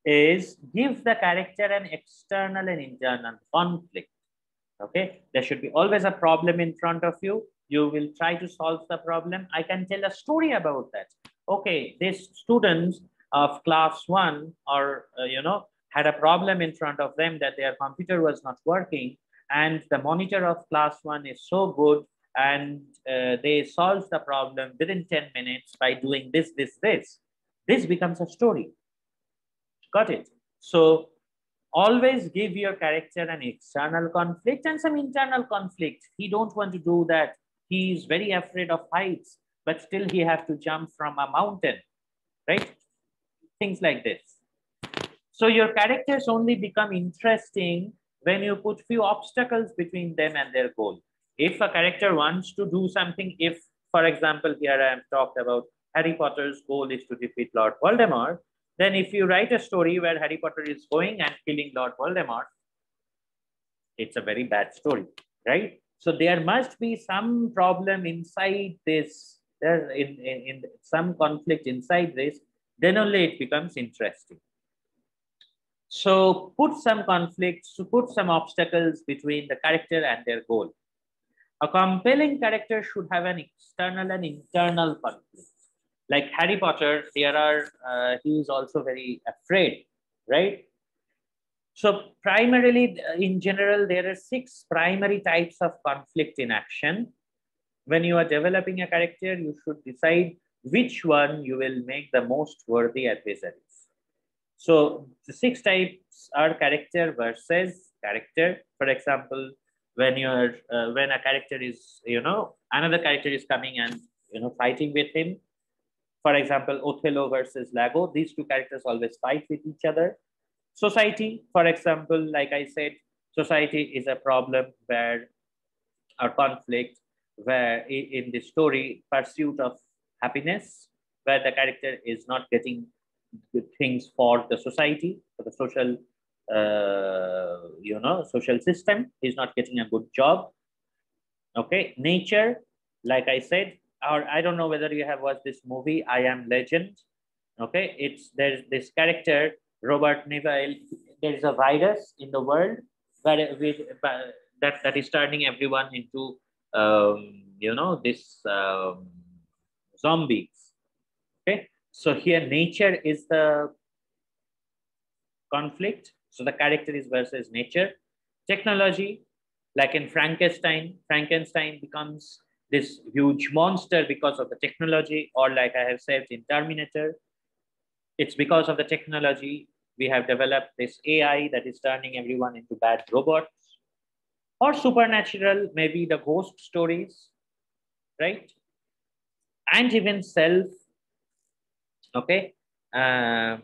is give the character an external and internal conflict. Okay, there should be always a problem in front of you. You will try to solve the problem. I can tell a story about that. Okay, these students of class 1 or had a problem in front of them that their computer was not working, and the monitor of class 1 is so good, and they solved the problem within 10 minutes by doing this. This becomes a story. Got it? So always give your character an external conflict and some internal conflict. He don't want to do that. He is very afraid of heights, but still he have to jump from a mountain, right? Things like this. So your characters only become interesting when you put few obstacles between them and their goal. If a character wants to do something, if, for example, here I have talked about Harry Potter's goal is to defeat Lord Voldemort, then if you write a story where Harry Potter is going and killing Lord Voldemort, it's a very bad story, right? So there must be some problem inside this, in some conflict inside this, then only it becomes interesting. So put some conflicts, put some obstacles between the character and their goal. A compelling character should have an external and internal conflict. Like Harry Potter, he is also very afraid, right? So primarily, in general, there are 6 primary types of conflict in action. When you are developing a character, you should decide which one you will make the most worthy adversaries. So the 6 types are character versus character. For example, when you're when a character is, another character is coming and fighting with him. For example, Othello versus Lago, these two characters always fight with each other. Society, for example, like I said, society is a problem where, or conflict, where in the story, pursuit of happiness, where the character is not getting good things for the society, for the social, social system, is not getting a good job. Okay, nature, like I said, or I don't know whether you have watched this movie, I Am Legend. Okay, there's this character, Robert Neville. There is a virus in the world where that is turning everyone into, this zombies. Okay, so here nature is the conflict. So the character is versus nature. Technology, like in Frankenstein becomes this huge monster because of the technology, or like I have said in Terminator, it's because of the technology we have developed this AI that is turning everyone into bad robots. Or supernatural, maybe the ghost stories, right? And even self. Okay.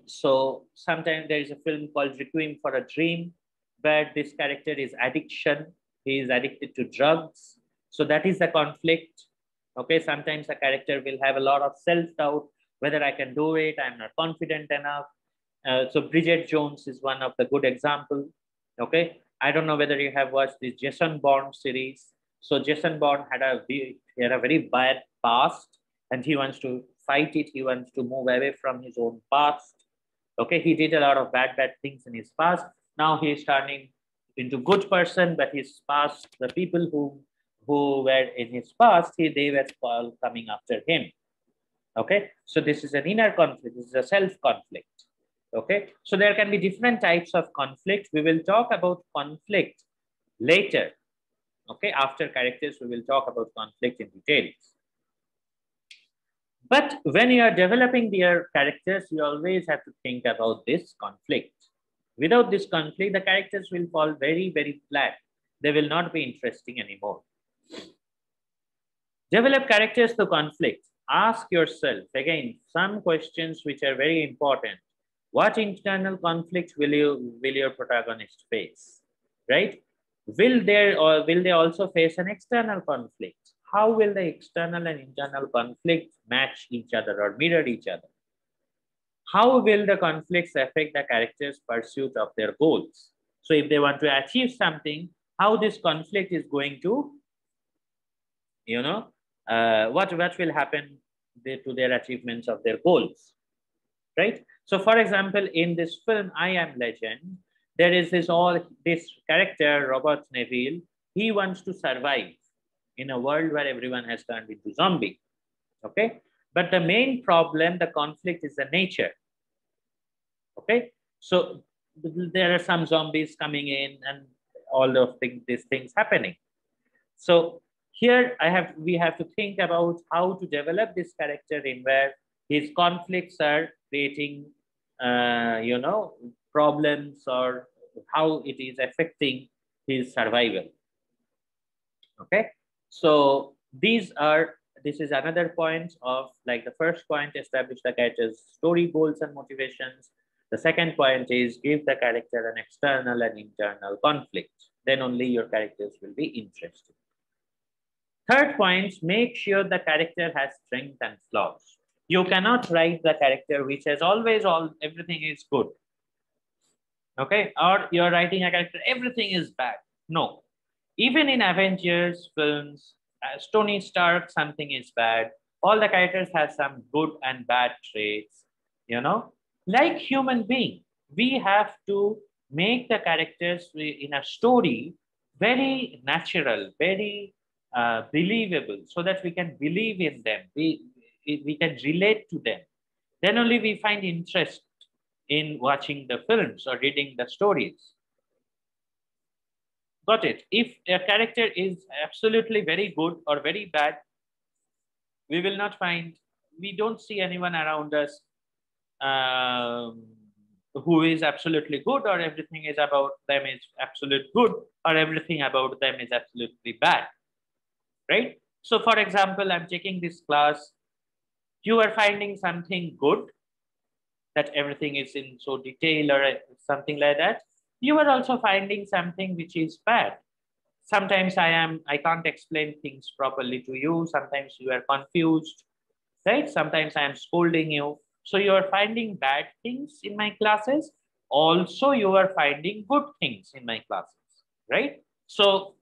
So sometimes there is a film called Requiem for a Dream, where this character is addiction. He is addicted to drugs. So that is the conflict. Okay. Sometimes a character will have a lot of self-doubt, whether I can do it, I'm not confident enough. So Bridget Jones is one of the good example. Okay. I don't know whether you have watched the Jason Bourne series. So Jason Bourne had a very bad past, and he wants to fight it. He wants to move away from his own past. Okay, he did a lot of bad things in his past. Now he is turning into good person, but his past, the people who were in his past, they were all coming after him. Okay, so this is an inner conflict. This is a self conflict. Okay, so there can be different types of conflict. We will talk about conflict later. Okay, after characters, we will talk about conflict in details. But when you are developing their characters, you always have to think about this conflict. Without this conflict, the characters will fall very, very flat. They will not be interesting anymore. Develop characters through conflict. Ask yourself, again, some questions which are very important. What internal conflict will your protagonist face? Right? Will they also face an external conflict? How will the external and internal conflict match each other or mirror each other? How will the conflicts affect the characters' pursuit of their goals? So if they want to achieve something, how this conflict is going to, what will happen to their achievements of their goals, right? So for example, in this film, I Am Legend, there is this character, Robert Neville. He wants to survive in a world where everyone has turned into zombie. Okay. But the main problem, the conflict, is the nature. Okay. So there are some zombies coming in and all of these things happening. So here we have to think about how to develop this character in where his conflicts are creating, problems, or how it is affecting his survival. Okay, so this is another point of, like, the first point, establish the character's story, goals, and motivations. The second point is give the character an external and internal conflict. Then only your characters will be interesting. Third point, make sure the character has strength and flaws. You cannot write the character which has always everything is good. Okay, or you're writing a character, everything is bad. No, even in Avengers films, as Tony Stark, something is bad. All the characters have some good and bad traits. Like human being, we have to make the characters in a story very natural, very believable, so that we can believe in them. We can relate to them. Then only we find interest in watching the films or reading the stories. Got it? If a character is absolutely very good or very bad, we don't see anyone around us who is absolutely good, or everything is about them is absolute good, or everything about them is absolutely bad, right? So for example, I'm taking this class, you are finding something good, that everything is in so detail or something like that. You are also finding something which is bad. Sometimes I can't explain things properly to you. Sometimes you are confused, right? Sometimes I am scolding you. So you are finding bad things in my classes. Also, you are finding good things in my classes, right? So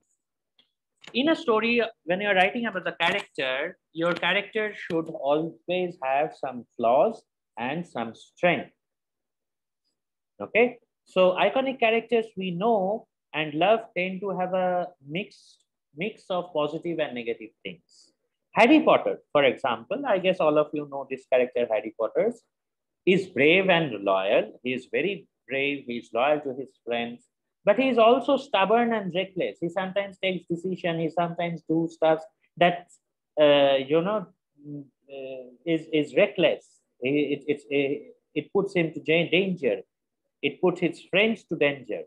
in a story, when you're writing about the character, your character should always have some flaws and some strength. Okay. So iconic characters we know and love tend to have a mix of positive and negative things. Harry Potter, for example, I guess all of you know this character, Harry Potter, is brave and loyal. He is very brave. He is loyal to his friends, but he is also stubborn and reckless. He sometimes takes decision. He sometimes do stuff that is reckless. It puts him to danger. It puts his friends to danger.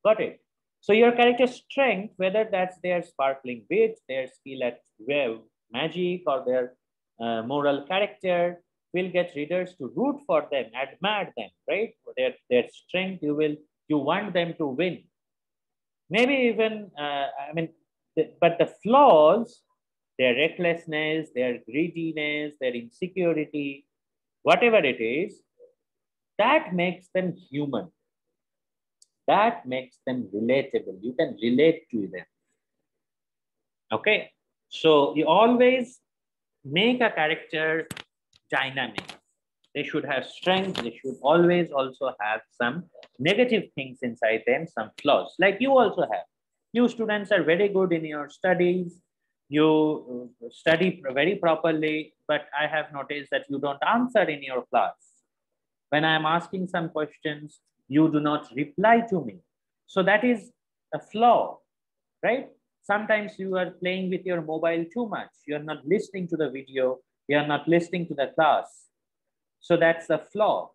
Got it? So your character's strength, whether that's their sparkling wit, their skill at magic, or their moral character, will get readers to root for them, admire them, right? Their strength, you want them to win. Maybe even but the flaws, their recklessness, their greediness, their insecurity, whatever it is, that makes them human. That makes them relatable. You can relate to them. Okay. So you always make a character dynamic. They should have strength. They should always also have some negative things inside them, some flaws, like you also have. You students are very good in your studies. You study very properly, but I have noticed that you don't answer in your class. When I am asking some questions, you do not reply to me. So that is a flaw, right? Sometimes you are playing with your mobile too much. You're not listening to the video. You're not listening to the class. So that's a flaw.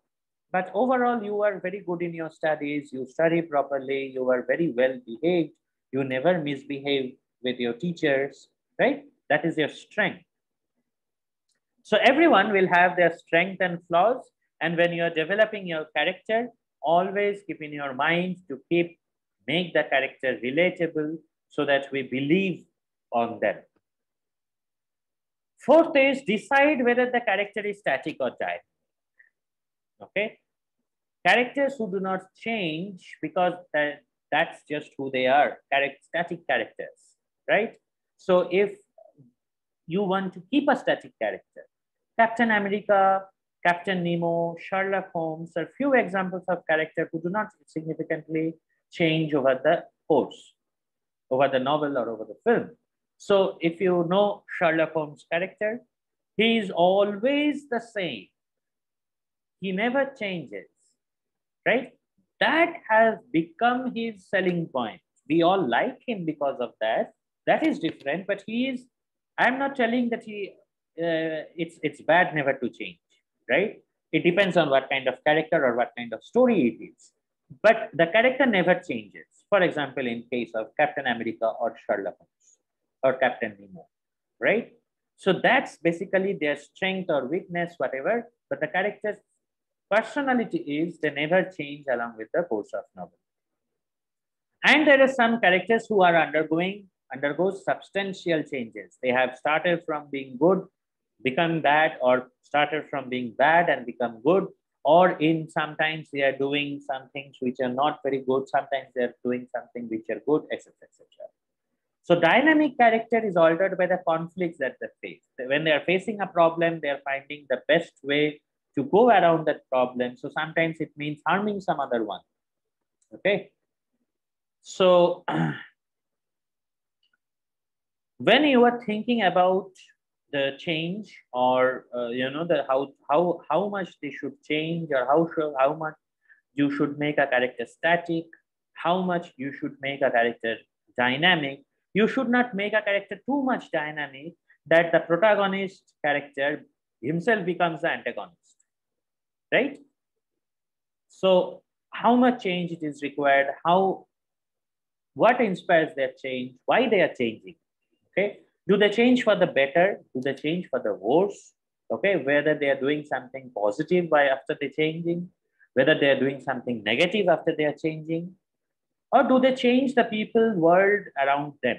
But overall, you are very good in your studies. You study properly. You are very well behaved. You never misbehave with your teachers, right? That is your strength. So everyone will have their strength and flaws. And when you're developing your character, always keep in your mind to make the character relatable so that we believe on them. Fourth is decide whether the character is static or dynamic. Okay. Characters who do not change because that's just who they are, static characters, right? So if you want to keep a static character, Captain America, Captain Nemo, Sherlock Holmes are few examples of characters who do not significantly change over the course, over the novel or over the film. So if you know Sherlock Holmes' character, he is always the same. He never changes, right? That has become his selling point. We all like him because of that. That is different, but he is. I'm not telling that it's bad never to change, right? It depends on what kind of character or what kind of story it is. But the character never changes. For example, in case of Captain America or Sherlock Holmes or Captain Nemo, right? So that's basically their strength or weakness, whatever. But the character's personality is they never change along with the course of novel. And there are some characters who are undergo substantial changes. They have started from being good, become bad, or started from being bad and become good, or in sometimes they are doing some things which are not very good. Sometimes they are doing something which are good, etc., etc. So dynamic character is altered by the conflicts that they face. When they are facing a problem, they are finding the best way to go around that problem. So sometimes it means harming some other one. Okay. So when you are thinking about the change, or the how much they should change, or how much you should make a character static, how much you should make a character dynamic, you should not make a character too much dynamic that the protagonist character himself becomes the antagonist, right? So how much change it is required, what inspires their change, why they are changing. Okay, do they change for the better? Do they change for the worse? Okay, whether they are doing something positive by after they changing, whether they are doing something negative after they are changing, or do they change the people world around them?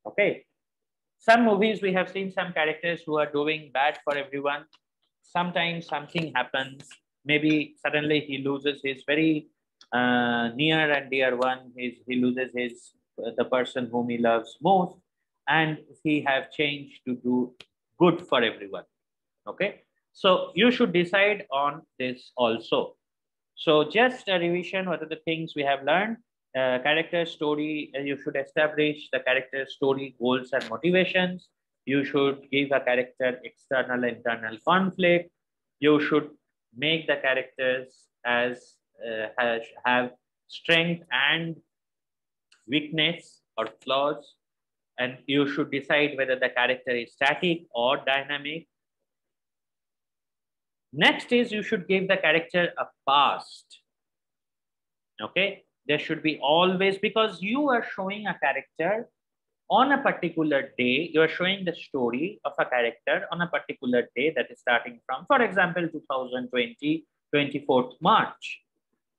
Okay, some movies we have seen some characters who are doing bad for everyone. Sometimes something happens, maybe suddenly he loses his very near and dear one, he loses his the person whom he loves most, and he have changed to do good for everyone. Okay, so you should decide on this also. So just a revision, what are the things we have learned? Character story, you should establish the character story goals and motivations. You should give a character external internal conflict. You should make the characters as have strength and weakness or flaws. And you should decide whether the character is static or dynamic. Next is you should give the character a past. Okay, there should be always, because you are showing a character on a particular day, you are showing the story of a character on a particular day that is starting from, for example, 2020, 24th March.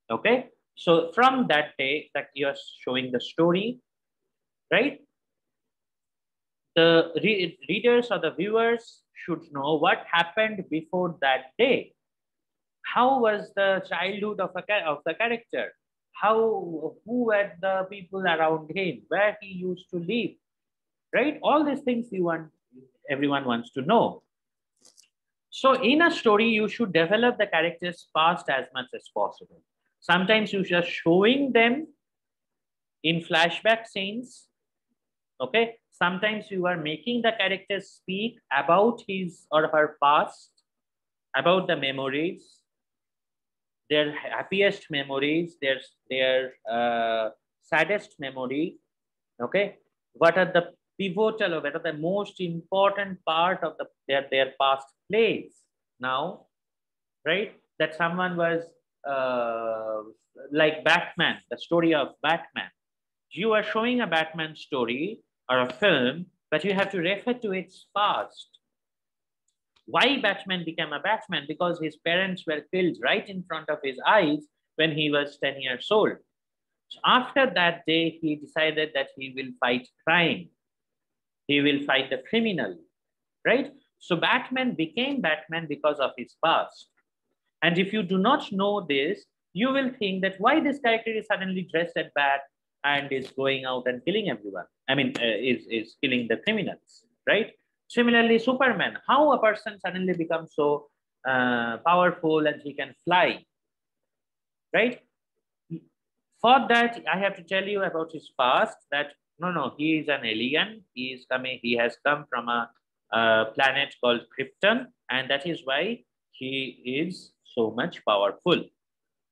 Okay, so from that day that you are showing the story, right? The readers or the viewers should know what happened before that day. How was the childhood of the character? Who were the people around him? Where he used to live? Right? All these things everyone wants to know. So in a story, you should develop the characters past as much as possible. Sometimes you just showing them in flashback scenes. Okay. Sometimes you are making the characters speak about his or her past, about the memories, their happiest memories, their saddest memory. Okay, what are the pivotal or what are the most important part of their past plays now, right? That someone was uh, like Batman, the story of Batman. You are showing a Batman story or a film, but you have to refer to its past. Why Batman became a Batman? Because his parents were killed right in front of his eyes when he was 10 years old. So after that day, he decided that he will fight crime. He will fight the criminal, right? So Batman became Batman because of his past. And if you do not know this, you will think that why this character is suddenly dressed as bat and is going out and killing everyone. I mean, is killing the criminals, right? Similarly, Superman, how a person suddenly becomes so powerful and he can fly, right? For that, I have to tell you about his past. That no, he is an alien. He has come from a planet called Krypton, and that is why he is so much powerful.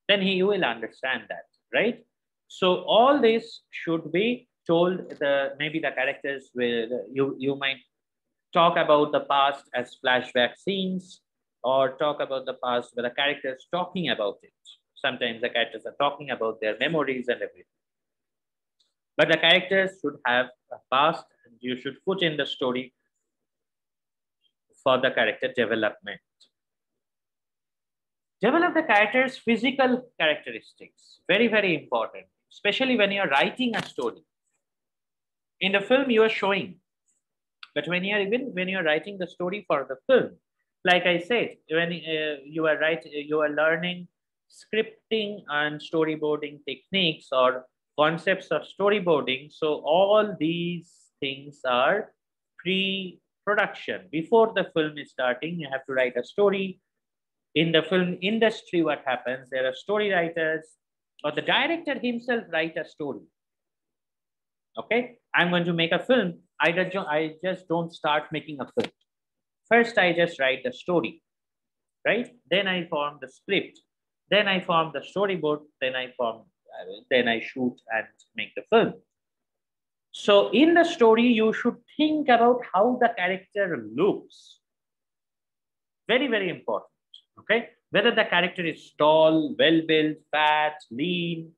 Then you will understand that, right? So all this should be told. Maybe the characters will you might talk about the past as flashback scenes, or talk about the past where the characters talking about it. Sometimes the characters are talking about their memories and everything. But the characters should have a past, and you should put in the story for the character development. Develop the character's physical characteristics. Very, very important, especially when you're writing a story. In the film, you are showing, but when you're writing the story for the film, like I said, when you are learning scripting and storyboarding techniques or concepts of storyboarding. So all these things are pre-production. Before the film is starting, you have to write a story. In the film industry, what happens? There are story writers, or the director himself write a story. Okay, I'm going to make a film. I just don't start making a film. First, I just write the story, right? Then I form the script. Then I form the storyboard. Then I shoot and make the film. So in the story, you should think about how the character looks. Very, very important. Okay, whether the character is tall, well-built, fat, lean,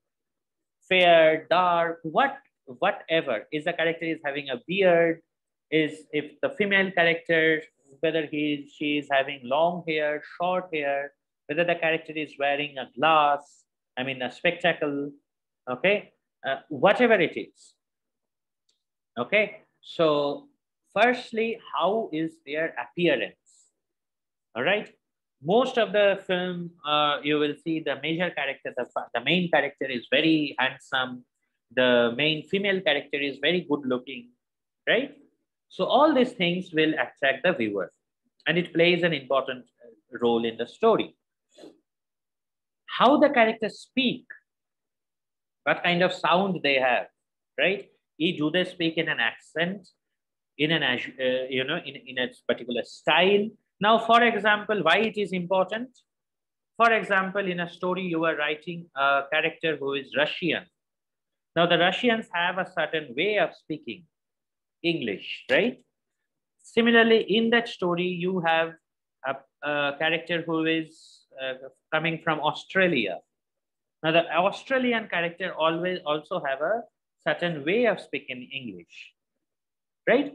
fair, dark, whatever, is the character is having a beard, is if the female character, whether she is having long hair, short hair, whether the character is wearing a glass, I mean a spectacle, okay, whatever it is. Okay, so firstly, how is their appearance? All right, most of the film, you will see the major character, the main character is very handsome, the main female character is very good looking, right? So all these things will attract the viewer, and it plays an important role in the story. How the characters speak, what kind of sound they have, right? Do they speak in an accent, in an in a particular style? Now, for example, why it is important? For example, in a story, you are writing a character who is Russian. Now, the Russians have a certain way of speaking English, right? Similarly, in that story, you have a character who is coming from Australia. Now, the Australian character always also have a certain way of speaking English, right?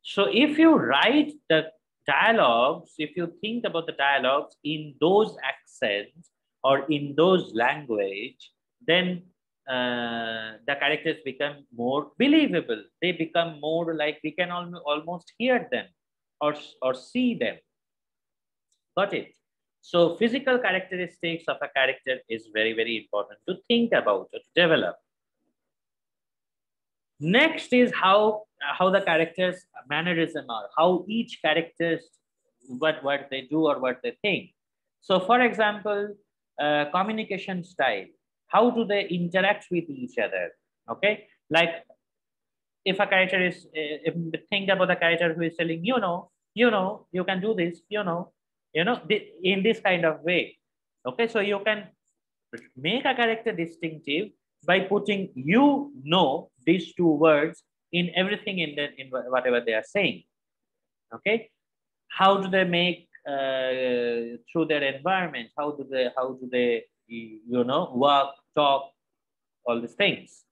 So if you write the dialogues, if you think about the dialogues in those accents or in those language, then the characters become more believable. They become more like we can almost hear them or see them. Got it? So physical characteristics of a character is very, very important to think about, to develop. Next is how the characters mannerism are, how each characters what they do or what they think. So for example, communication style, how do they interact with each other? Okay, like if a character is if think about a character who is telling, you can do this, in this kind of way. Okay, so you can make a character distinctive by putting these two words in everything in whatever they are saying. Okay, how do they make through their environment? How do they walk, talk, all these things?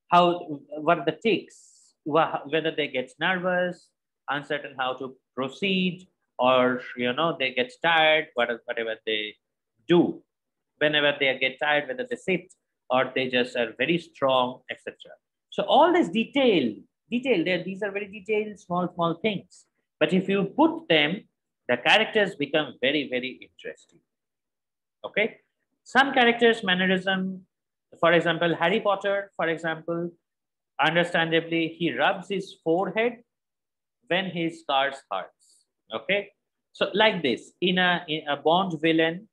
How what are the ticks? Whether they get nervous, uncertain how to proceed, or they get tired, whatever they do. Whenever they get tired, whether they sit or they just are very strong, etc. So all this detail there, these are very detailed, small things. But if you put them, the characters become very, very interesting. Okay. Some characters, mannerism, for example, Harry Potter, for example, understandably, he rubs his forehead when his scars hurts. Okay. So like this, in a Bond villain,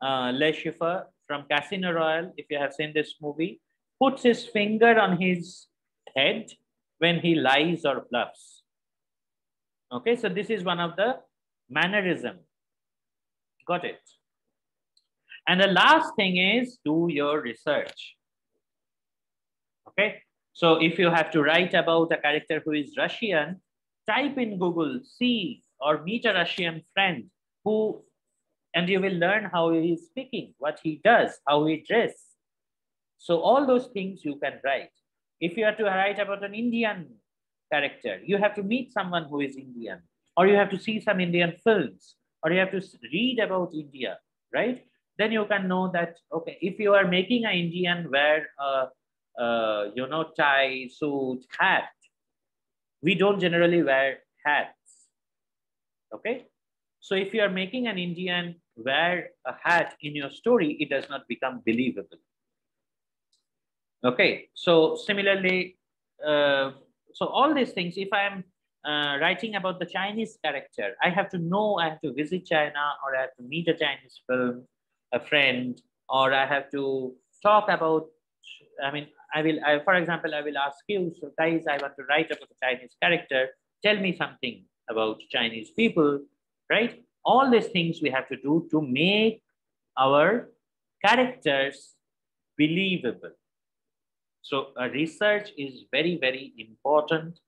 Le Chiffre from Casino Royale, if you have seen this movie, puts his finger on his head when he lies or bluffs. Okay, so this is one of the mannerism. Got it? And the last thing is do your research. Okay, so if you have to write about a character who is Russian, type in Google, see or meet a Russian friend who, and you will learn how he is speaking, what he does, how he dresses. So all those things you can write. If you have to write about an Indian character, you have to meet someone who is Indian, or you have to see some Indian films, or you have to read about India, right? Then you can know that, okay, if you are making an Indian wear tie, suit, hat, we don't generally wear hats. Okay. So if you are making an Indian wear a hat in your story, it does not become believable. Okay, so similarly, so all these things, if I'm writing about the Chinese character, I have to visit China, or I have to meet a Chinese film, a friend, or I have to talk about, for example, I will ask you, so guys, I want to write about a Chinese character, tell me something about Chinese people, right? All these things we have to do to make our characters believable. So research is very, very important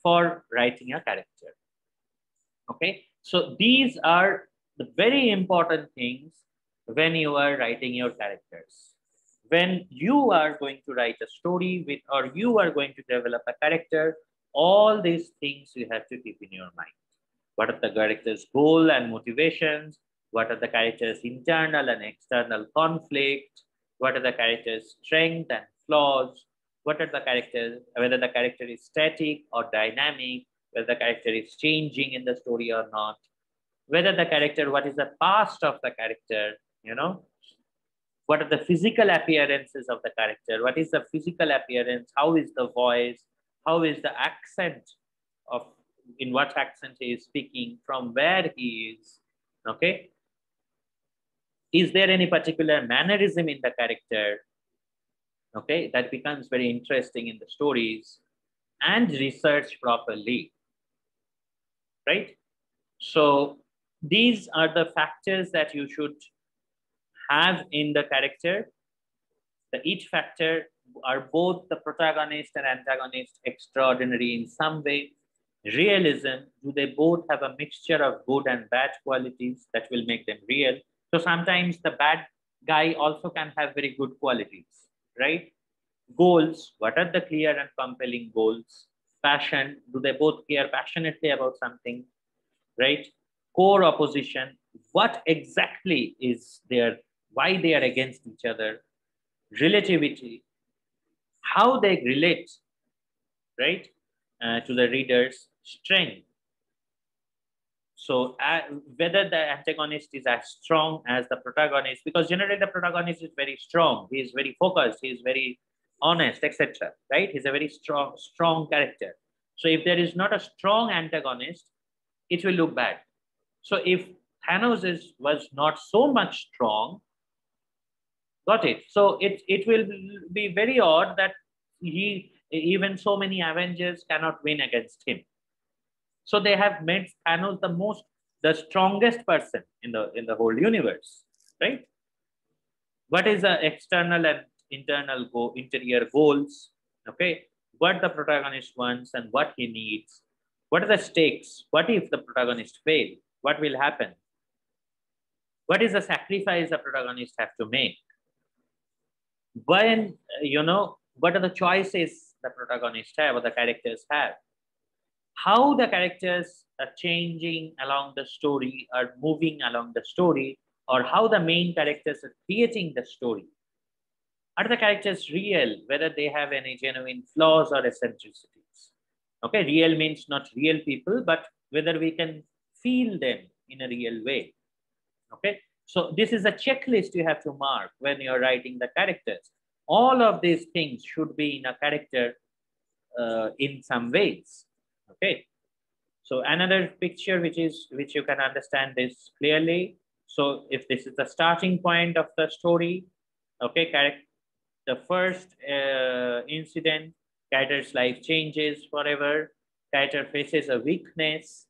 for writing a character. Okay, so these are the very important things when you are writing your characters. When you are going to write a story with, or you are going to develop a character, all these things you have to keep in your mind. What are the character's goal and motivations? What are the character's internal and external conflict? What are the character's strengths and flaws? What are the characters, whether the character is static or dynamic, whether the character is changing in the story or not, whether the character, what is the past of the character, you know, what are the physical appearances of the character, what is the physical appearance, how is the voice, how is the accent of, in what accent he is speaking, from where he is, okay? Is there any particular mannerism in the character? Okay, that becomes very interesting in the stories, and research properly, right? So these are the factors that you should have in the character. The each factor, are both the protagonist and antagonist extraordinary in some way? Realism, do they both have a mixture of good and bad qualities that will make them real? So sometimes the bad guy also can have very good qualities, right? Goals, what are the clear and compelling goals? Passion, do they both care passionately about something, right? Core opposition, what exactly is their, why they are against each other? Relativity, how they relate, right, to the reader's strength. So whether the antagonist is as strong as the protagonist, because generally the protagonist is very strong, he is very focused, he is very honest, etc. Right? He's a very strong character. So if there is not a strong antagonist, it will look bad. So if Thanos was not so much strong, got it. So it will be very odd that he, even so many Avengers cannot win against him. So they have made Thanos the strongest person in the whole universe, right? What is the external and interior goals? Okay, what the protagonist wants and what he needs. What are the stakes? What if the protagonist fail? What will happen? What is the sacrifice the protagonist have to make? When, what are the choices the protagonists have or the characters have? How the characters are changing along the story, are moving along the story, or how the main characters are creating the story. Are the characters real, whether they have any genuine flaws or eccentricities? Okay, real means not real people, but whether we can feel them in a real way. Okay, so this is a checklist you have to mark when you're writing the characters. All of these things should be in a character in some ways. Okay, so another picture which you can understand this clearly. So if this is the starting point of the story, okay, the first incident, character's life changes forever. Character faces a weakness,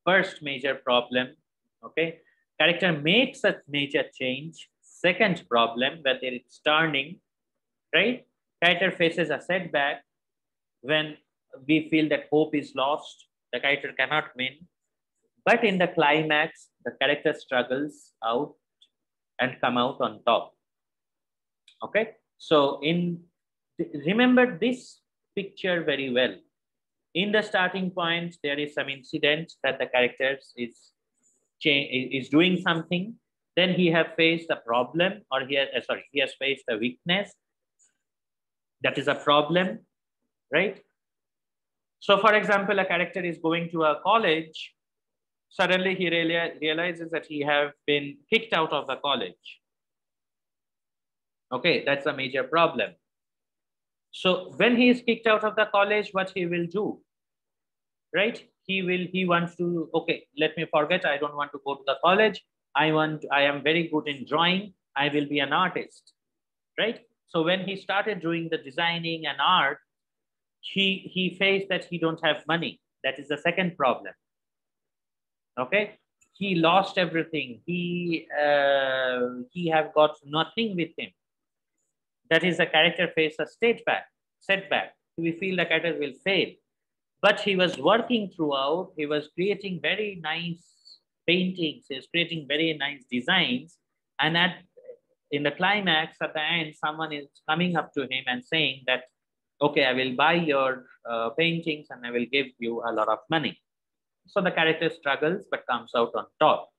first major problem. Okay, character makes a major change, second problem, whether it's turning, right? Character faces a setback when we feel that hope is lost, the character cannot win. But in the climax, the character struggles out and come out on top. Okay, so remember this picture very well. In the starting point, there is some incident that the character is doing something. Then he have faced a problem, or he has faced a weakness. That is a problem, right? So, for example, a character is going to a college. Suddenly, he realizes that he have been kicked out of the college. Okay, that's a major problem. So, when he is kicked out of the college, what he will do, right? He wants to, okay, let me forget. I don't want to go to the college. I am very good in drawing. I will be an artist, right? So, when he started doing the designing and art, he faced that he don't have money. That is the second problem. Okay, he lost everything. He have got nothing with him. That is, the character face a setback. We feel the character will fail, but he was working throughout. He was creating very nice paintings, he's creating very nice designs. And in the climax, at the end, someone is coming up to him and saying that, okay, I will buy your paintings and I will give you a lot of money. So the character struggles but comes out on top,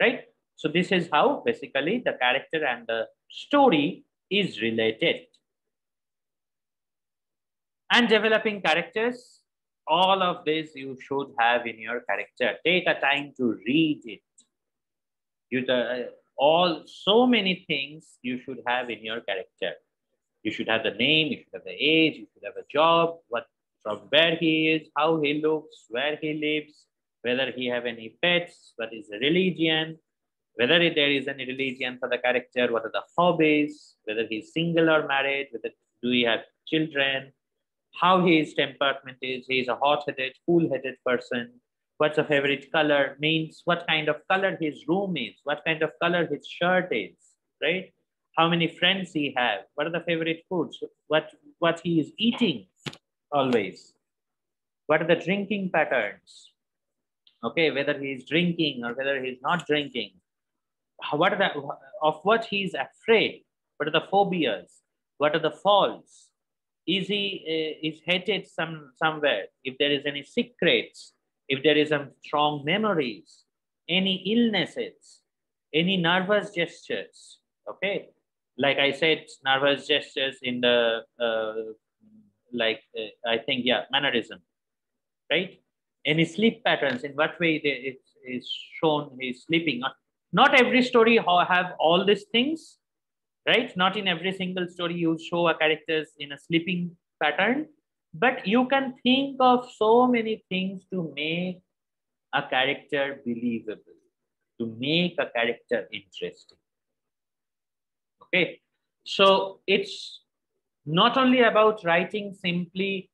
right? So this is how basically the character and the story is related. And developing characters, all of this you should have in your character. Take a time to read it. So many things you should have in your character. You should have the name, you should have the age, you should have a job, from where he is, how he looks, where he lives, whether he have any pets, what is the religion, whether there is any religion for the character, what are the hobbies, whether he's single or married, do he have children, how his temperament is, he's a hot-headed, cool-headed person, what's a favorite color, means what kind of color his room is, what kind of color his shirt is, right? How many friends he have, what are the favorite foods, what he is eating always, what are the drinking patterns, okay, whether he is drinking or whether he's not drinking, of what he is afraid, what are the phobias, what are the faults, is he is hated somewhere, if there is any secrets, if there is some strong memories, any illnesses, any nervous gestures, okay, like I said, nervous gestures in the I think, yeah, mannerism, right? Any sleep patterns, in what way it is shown he's sleeping. Not every story have all these things, right? Not in every single story you show a characters in a sleeping pattern, but you can think of so many things to make a character believable, to make a character interesting. Okay, so it's not only about writing simply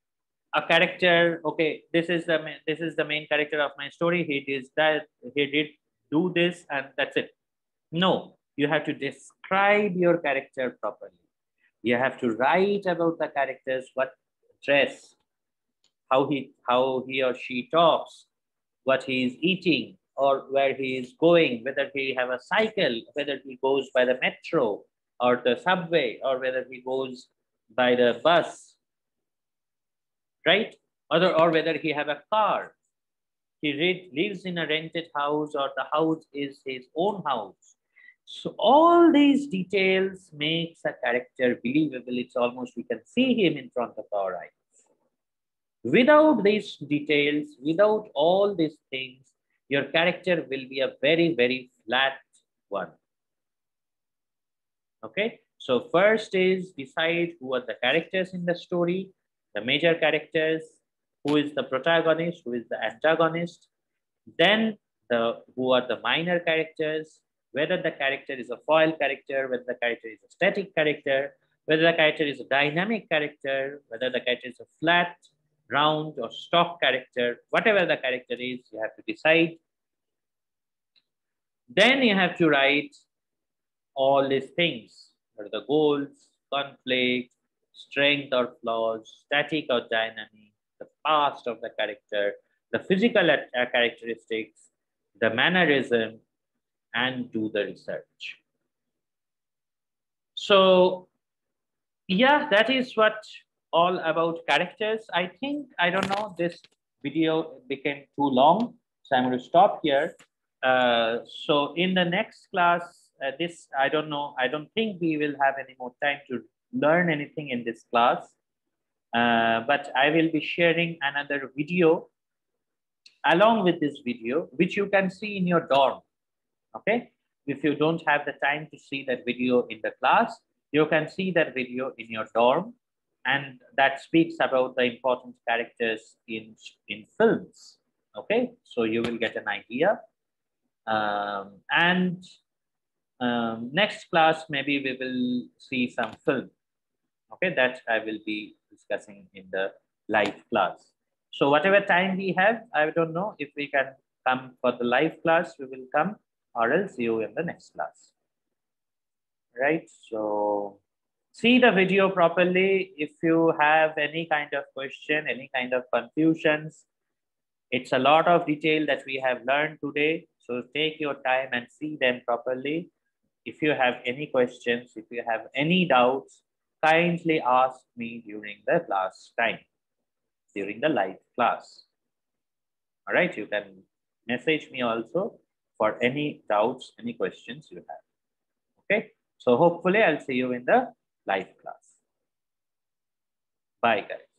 a character. Okay, this is the main character of my story. He did do this, and that's it. No, you have to describe your character properly. You have to write about the characters, what dress, how he or she talks, what he is eating, or where he is going, whether he have a cycle, whether he goes by the metro or the subway, or whether he goes by the bus, right? Or whether he have a car. He lives in a rented house, or the house is his own house. So all these details makes a character believable. It's almost we can see him in front of our eyes. Without these details, without all these things, your character will be a very, very flat one. Okay, so first is decide who are the characters in the story, the major characters, who is the protagonist, who is the antagonist, then who are the minor characters, whether the character is a foil character, whether the character is a static character, whether the character is a dynamic character, whether the character is a flat, round, or stock character, whatever the character is, you have to decide. Then you have to write all these things. What are the goals, conflict, strength or flaws, static or dynamic, the past of the character, the physical characteristics, the mannerism, and do the research. So, yeah, that is what all about characters. I think, I don't know, this video became too long, so I'm going to stop here. So in the next class, I don't know, I don't think we will have any more time to learn anything in this class. But I will be sharing another video along with this video, which you can see in your dorm. Okay, if you don't have the time to see that video in the class, you can see that video in your dorm, and that speaks about the important characters in films. Okay, so you will get an idea. Next class, maybe we will see some film. Okay, that I will be discussing in the live class. So whatever time we have, I don't know if we can come for the live class, we will come, or else see you in the next class. Right, so see the video properly. If you have any kind of question, any kind of confusions, it's a lot of detail that we have learned today. So take your time and see them properly. If you have any questions, if you have any doubts, kindly ask me during the class time, during the live class. All right, you can message me also for any doubts, any questions you have. Okay, so hopefully I'll see you in the live class. Bye, guys.